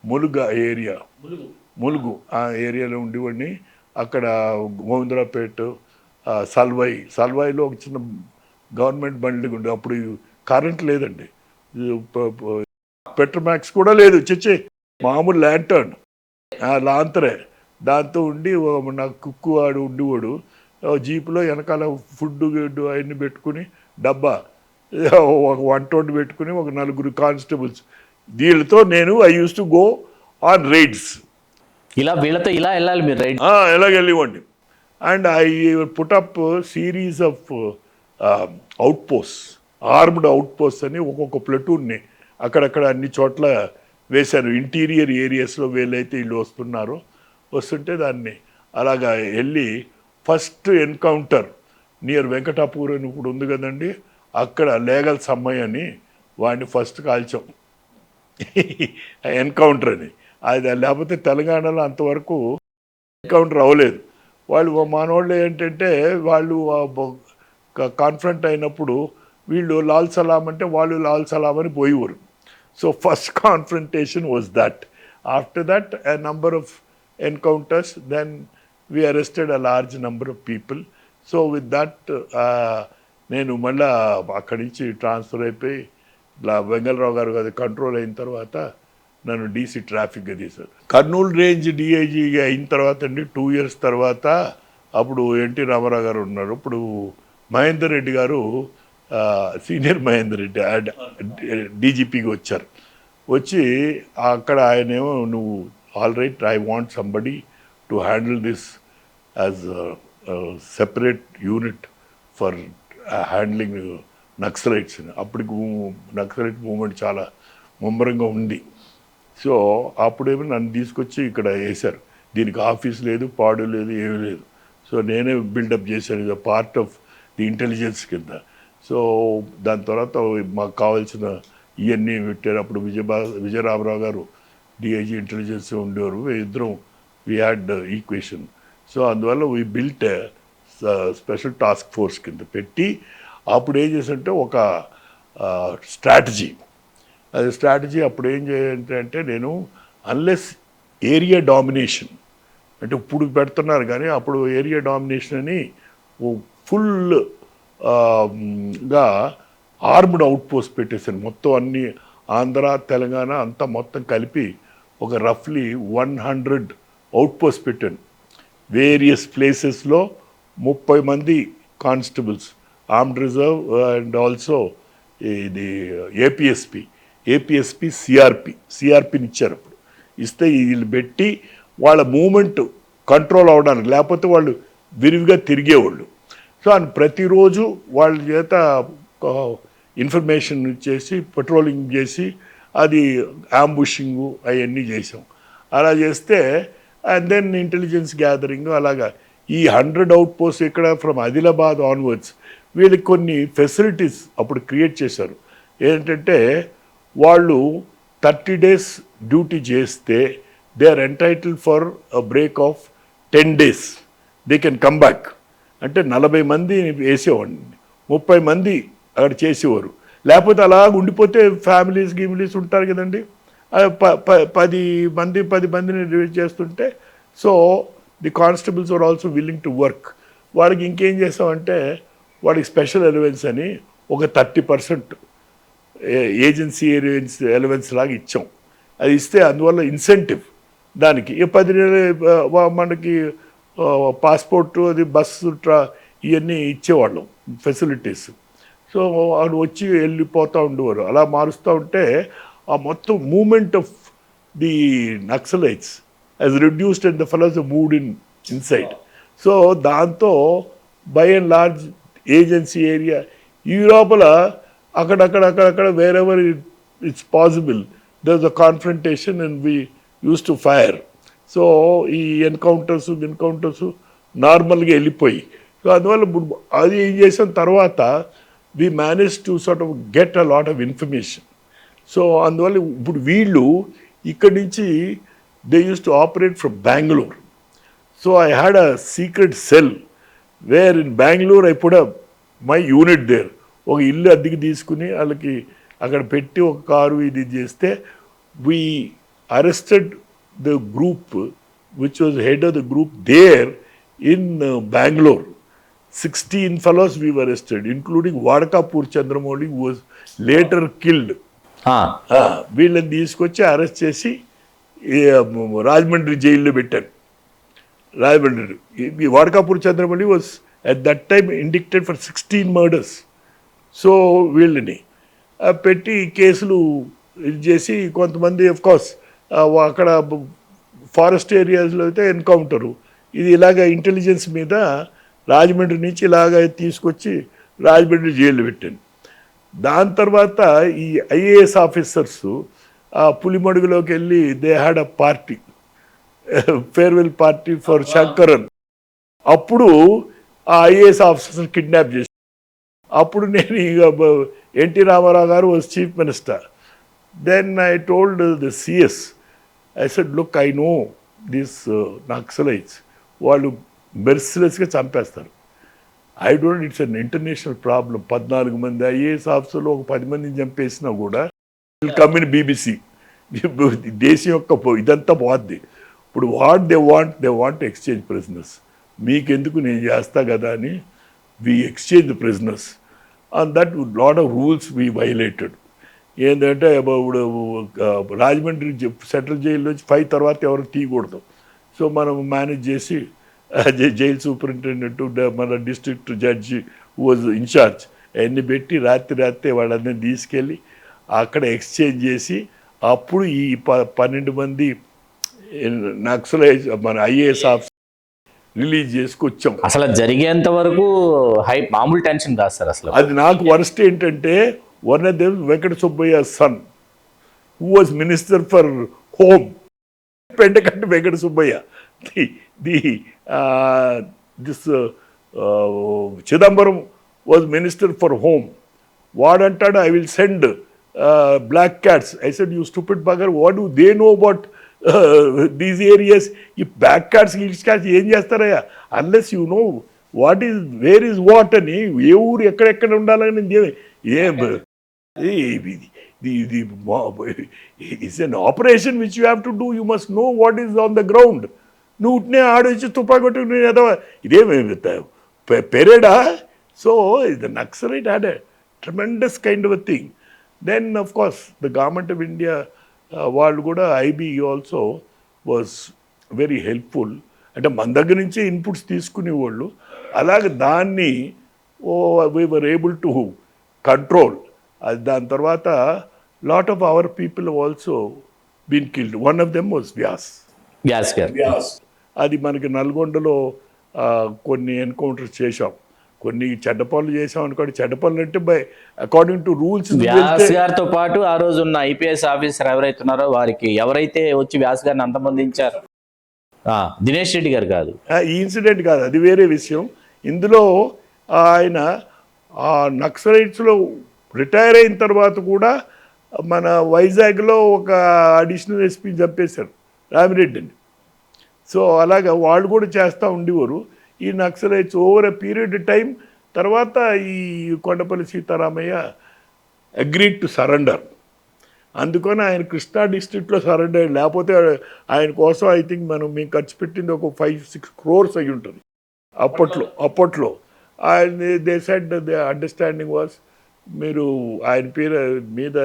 ములుగు ఏరియా. ములుగు ఆ ఏరియాలో ఉండేవాడిని. అక్కడ గోవిందరావుపేట, సల్వాయిలో ఒక చిన్న గవర్నమెంట్ బండ్లు ఉండే. అప్పుడు కరెంట్ లేదండి, పెట్రోమాక్స్ కూడా లేదు, చచ్చే మామూలు ల్యాంటర్న్ లాంతరే. దాంతో ఉండి నాకు కుక్కు వాడు ఉండేవాడు. జీపులో వెనకాల ఫుడ్ గిడ్డు అవన్నీ పెట్టుకుని డబ్బా ఒక 120 పెట్టుకుని ఒక 4 కానిస్టేబుల్స్, వీళ్ళతో నేను I used to go on raids. వీళ్ళతో ఇలా వెళ్ళాలి మీరు రైడ్? ఎలాగెళ్ళివ్వండి. And I put up series of outpost, armed outpost అని ఒక్కొక్క ప్లటూన్ని అక్కడక్కడ అన్ని చోట్ల వేశారు. ఇంటీరియర్ ఏరియాస్లో వీళ్ళైతే వీళ్ళు వస్తుంటే దాన్ని అలాగా వెళ్ళి ఫస్ట్ ఎన్కౌంటర్ నియర్ వెంకటాపూర్ అని ఇప్పుడు ఉంది కదండి, అక్కడ లేగల్ సమ్మయ్య అని వాడిని ఫస్ట్ కాల్చాం ఎన్కౌంటర్ అని. అది లేకపోతే తెలంగాణలో అంతవరకు ఎన్కౌంటర్ అవ్వలేదు. వాళ్ళు మనోళ్ళు ఏంటంటే వాళ్ళు కాన్ఫ్రంట్ అయినప్పుడు వీళ్ళు లాల్ సలాం అంటే వాళ్ళు లాల్ సలాం అని పోయేవారు. So first confrontation was that. After that a number of encounters, then we arrested a large number of people. So with that నేను మళ్ళీ అక్కడి నుంచి ట్రాన్స్ఫర్ అయిపోయి వెంగళరావు గారు అది కంట్రోల్ అయిన తర్వాత నన్ను డీసీ ట్రాఫిక్గా తీశారు. కర్నూలు రేంజ్ డిఐజీగా అయిన తర్వాత అండి 2 years తర్వాత అప్పుడు ఎన్టీ రామారావు గారు ఉన్నారు. ఇప్పుడు మహేందర్ రెడ్డి గారు, సీనియర్ మహేందర్ రెడ్డి డీజీపీగా వచ్చారు. వచ్చి అక్కడ ఆయనేమో నువ్వు all right, I want somebody to handle this as separate unit for handling Naxalites. అప్పటికి నక్సలైట్ మూవ్మెంట్ చాలా ముమ్మరంగా ఉంది. సో అప్పుడేమో నన్ను తీసుకొచ్చి ఇక్కడ వేశారు. దీనికి ఆఫీస్ లేదు, పాడు లేదు, ఏమీ లేదు. సో నేనే బిల్డప్ చేశాను, ఇది పార్ట్ ఆఫ్ ది ఇంటెలిజెన్స్ కింద. సో దాని తర్వాత మాకు కావాల్సిన ఇవన్నీ పెట్టారు. అప్పుడు విజయరామరావు గారు డిఐజీ ఇంటెలిజెన్స్ ఉండేవారు. ఇద్దరం వీ హ్యాడ్ ఈక్వేషన్. సో అందువల్ల we built special task force కింద పెట్టి అప్పుడు ఏం చేశారంటే ఒక స్ట్రాటజీ. అది స్ట్రాటజీ అప్పుడు ఏం చేయాలంటే నేను అన్లెస్ ఏరియా డామినేషన్ అంటే ఇప్పుడు పెడుతున్నారు, కానీ అప్పుడు ఏరియా డామినేషన్ అని ఫుల్ గా ఆర్మ్డ్ అవుట్ పోస్ట్ పెట్టేశాను. మొత్తం అన్ని ఆంధ్ర తెలంగాణ అంతా మొత్తం కలిపి ఒక రఫ్లీ 100 అవుట్ పోస్ట్ పెట్టాను. వేరియస్ ప్లేసెస్లో 30 మంది constables, armed reserve and also ఇది ఏపీఎస్పి సిఆర్పిని ఇచ్చారు. అప్పుడు ఇస్తే వీళ్ళు పెట్టి వాళ్ళ మూమెంట్ కంట్రోల్ అవడానికి, లేకపోతే వాళ్ళు విరివిగా తిరిగేవాళ్ళు. సో అని ప్రతిరోజు వాళ్ళ చేత ఇన్ఫర్మేషన్ చేసి పెట్రోలింగ్ చేసి అది అంబుషింగ్ అవన్నీ చేసాం. అలా చేస్తే అండ్ దెన్ ఇంటెలిజెన్స్ గ్యాదరింగ్ అలాగా ఈ 100 అవుట్ పోస్ట్ ఇక్కడ ఫ్రమ్ ఆదిలాబాద్ ఆన్వర్డ్స్ వీళ్ళకి కొన్ని ఫెసిలిటీస్ అప్పుడు క్రియేట్ చేశారు. ఏంటంటే వాళ్ళు 30 days డ్యూటీ చేస్తే they are entitled for a break of 10 days. They can come back. అంటే 40 మంది వేసేవాడిని, 30 మంది అక్కడ చేసేవారు. లేకపోతే అలా ఉండిపోతే ఫ్యామిలీస్ ఉంటారు కదండి, 10 మందిని రిలీజ్ చేస్తుంటే so the constables are also willing to work. వాడికి ఇంకేం చేస్తామంటే వాడికి స్పెషల్ ఎలవెన్స్ అని ఒక 30% ఏజెన్సీ ఎలవెన్స్ లాగా ఇచ్చాం. అది ఇస్తే అందువల్ల ఇన్సెంటివ్ దానికి 10 మనకి పాస్పోర్టు అది బస్సు ఇవన్నీ ఇచ్చేవాళ్ళం ఫెసిలిటీస్. సో వాడు వచ్చి వెళ్ళిపోతూ ఉండేవారు. అలా మారుస్తూ ఉంటే ఆ మొత్తం movement of the naxalites has reduced and the fellows have moved inside. So దాంతో by and large agency area ఈ లోపల అక్కడక్కడ wherever it's possible there is a confrontation and we use to fire. So ఈ encounters నార్మల్గా వెళ్ళిపోయి, so అందువల్ల అది ఏం చేసిన తర్వాత we manage to sort of get a lot of information. So అందువల్ల ఇప్పుడు వీళ్ళు ఇక్కడి నుంచి they used to operate from Bangalore. So I had a secret cell where in Bangalore I put up my unit there. ఒక ఇల్లు అద్దెకి తీసుకుని వాళ్ళకి అక్కడ పెట్టి ఒక కారు ఇది చేస్తే we arrested the group which was head of the group there in Bangalore. 16 fellows we were arrested, including Vadakapur Chandramouli who was later killed. వీళ్ళని తీసుకొచ్చి అరెస్ట్ చేసి రాజమండ్రి జైల్లో పెట్టారు. Rajahmundry Vadakapur Chandramouli was at that time indicted for 16 murders. సో వీళ్ళని పెట్టి కేసులు ఇది చేసి కొంతమంది ఆఫ్ కోర్స్ అక్కడ ఫారెస్ట్ ఏరియాస్లో అయితే ఎన్కౌంటరు, ఇది ఇలాగ ఇంటెలిజెన్స్ మీద రాజమండ్రి నుంచి ఇలాగ తీసుకొచ్చి రాజమండ్రి జైల్లో పెట్టాను. దాని తర్వాత ఈ ఐఏఎస్ ఆఫీసర్స్ ఆ పులిమడుగులోకి వెళ్ళి they had a party, farewell party for Sankaran. అప్పుడు ఆ ఐఏఎస్ ఆఫీసర్స్ కిడ్నాప్ చేసి అప్పుడు నేను ఇక ఎన్టీ రామారావు గారు was chief minister. Then I told the CS, I said look I know this Naxalites, వాళ్ళు మెర్సిలెస్గా చంపేస్తారు. I don't, it's an international problem. 14 మంది ఐఏఎస్ ఆఫీసర్లు ఒక 10 మందిని చంపేసినా కూడా కమ్ ఇన్ బీబీసీ, దేశం యొక్క ఇదంతా పోద్ది. ఇప్పుడు దే వాంట్ ఎక్స్చేంజ్ ప్రిజనర్స్. మీకెందుకు, నేను చేస్తా కదా అని we exchange the prisoners. And that lot of rules we violated. ఏంటంటే ఇప్పుడు రాజమండ్రి సెంట్రల్ జైల్లోంచి 5 తర్వాత ఎవరు తీయకూడదు. సో మనం మేనేజ్ చేసి జైలు సూపరింటెండెంట్ మన డిస్ట్రిక్ట్ జడ్జి వాజ్ ఇన్ఛార్జ్ అవన్నీ పెట్టి రాత్రి వాళ్ళందరినీ తీసుకెళ్ళి అక్కడ ఎక్స్చేంజ్ చేసి అప్పుడు ఈ 12 మంది నక్సలైజ్ మన ఐఏఎస్ ఆఫీసర్ రిలీజ్ చేసుకొచ్చాం. అసలు జరిగేంత వరకు మామూలు టెన్షన్ కాదు సార్ అసలు. అది నాకు వరస్ట్ ఏంటంటే one of them Venkata Subbaiah sun who was minister for home. Pendakanti Venkata Subbaya, this Chidambaram was minister for home. What antadu, I will send black cats. I said, you stupid bugger, what do they know about these areas? If black cats, gills cats ఏం చేస్తారయ్యా? Unless you know what is, where is what అని, ఏ ఊరు ఎక్కడెక్కడ ఉండాలని it's an operation which you have to do. You must know what is on the ground. నువ్వు ఉట్నే ఆడొచ్చి తుపాకొట్టు ఇదేమి పెరేడా? So the Naxalite had a tremendous kind of a thing. Then of course the government of India, వాళ్ళు కూడా IB also was very helpful. అంటే మన దగ్గర నుంచి ఇన్పుట్స్ తీసుకునేవాళ్ళు. అలాగే దాన్ని we were able to control. దాని తర్వాత lot of our people have also been killed. One of them was Vyas. అది మనకి నల్గొండలో కొన్ని ఎన్కౌంటర్స్ చేశాం, కొన్ని చెడ్డ పనులు చేసాం అనుకోండి. చెడ్డ పనులు అంటే by according to rules. Vyas గారితో పాటు ఆ రోజు ఉన్న IPS ఆఫీసర్ ఎవరైతే ఉన్నారో వారికి ఎవరైతే వచ్చి వ్యాస్ గారిని అంతమందించారు, దినేష్ రెడ్డి గారు కాదు, ఈ ఇన్సిడెంట్ కాదు, అది వేరే విషయం. ఇందులో ఆయన నక్సలైట్స్లో రిటైర్ అయిన తర్వాత కూడా మన వైజాగ్లో ఒక అడిషనల్ ఎస్పీ చంపేశారు, రామిరెడ్డిని. సో అలాగా వాళ్ళు కూడా చేస్తూ ఉండేవారు. ఈ Naxalites over a period time తర్వాత ఈ Kondapalli Seetharamaiah agreed to surrender. అందుకని ఆయన కృష్ణా డిస్ట్రిక్ట్లో సరెండర్. లేకపోతే ఆయన కోసం ఐ థింక్ మేము ఖర్చు పెట్టింది ఒక 5-6 crores అయి ఉంటుంది అప్పట్లో. ఆయన they said the understanding was, మీరు ఆయన పేరు మీద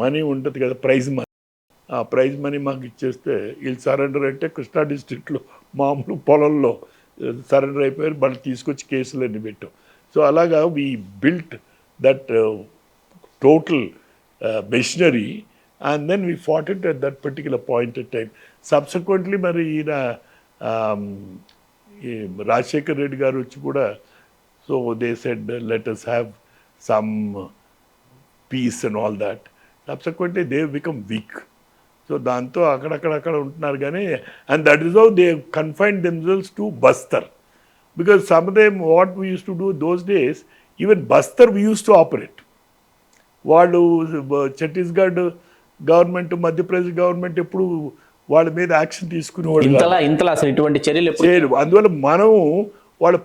మనీ ఉంటుంది కదా, ప్రైజ్ మనీ, ఆ ప్రైజ్ మనీ మాకు ఇచ్చేస్తే వీళ్ళు సరెండర్ అంటే కృష్ణా డిస్ట్రిక్ట్లో మామూలు పొలంలో సరెండర్ అయిపోయారు. మళ్ళీ తీసుకొచ్చి కేసులన్నీ పెట్టాం. సో అలాగా we built that total machinery and then we fought it at that particular point of time. Subsequently మరి ఈయన రాజశేఖర్ రెడ్డి గారు వచ్చి కూడా, so they said let us have some peace and all that. Subsequently they become weak. So దాంతో అక్కడక్కడ ఉంటున్నారు కానీ, and that is how they confined themselves to Bastar. Because some of them what we use to do those days, even Bastar we use to operate. వాళ్ళు Chhattisgarh government, Madhya Pradesh government ఎప్పుడు వాళ్ళ మీద action తీసుకునేవాళ్ళు. ఇంతలా అసలు ఇటువంటి చర్యలు అందువల్ల మనం వాళ్ళ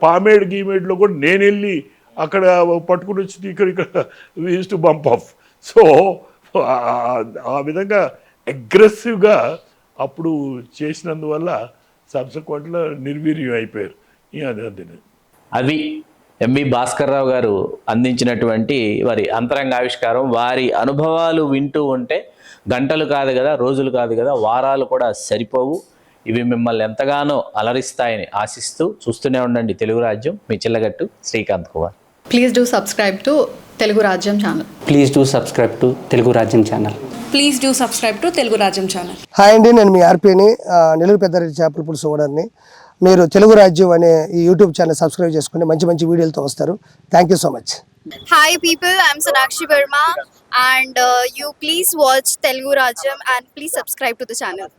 గీమేడ్లో కూడా నేను వెళ్ళి అక్కడ పట్టుకుని వచ్చి ఇక్కడ we use to bump of. So ఆ విధంగా అగ్రెసివ్గా అప్పుడు చేసినందువల్ల సబ్సిక్వెంట్లో నిర్వీర్యం అయిపోయారు. అది ఎంవి భాస్కర్ రావు గారు అందించినటువంటి వారి అంతరంగ ఆవిష్కారం. వారి అనుభవాలు వింటూ ఉంటే గంటలు కాదు కదా, రోజులు కాదు కదా, వారాలు కూడా సరిపోవు. ఇవి మిమ్మల్ని ఎంతగానో అలరిస్తాయని ఆశిస్తూ చూస్తూనే ఉండండి తెలుగు రాజ్యం. మీ Chillagattu Srikanth Kumar. Please do subscribe to Telugu Rajyam channel. Please do subscribe to Telugu Rajyam channel. Please do subscribe to Telugu Rajyam channel. Hi అండి, నేను మీ ఆర్పీని, నెల్లూరు పెద్దారెడ్డి చేపల పులుసు ఓనర్ని. మీరు తెలుగు రాజ్యం అనే ఈ యూట్యూబ్ ఛానల్ సబ్స్క్రైబ్ చేసుకుని మంచి మంచి వీడియోలతో వస్తారు. Thank you so much. Hi people, I'm Sonakshi Verma and you please watch Telugu Rajyam and please subscribe to the channel.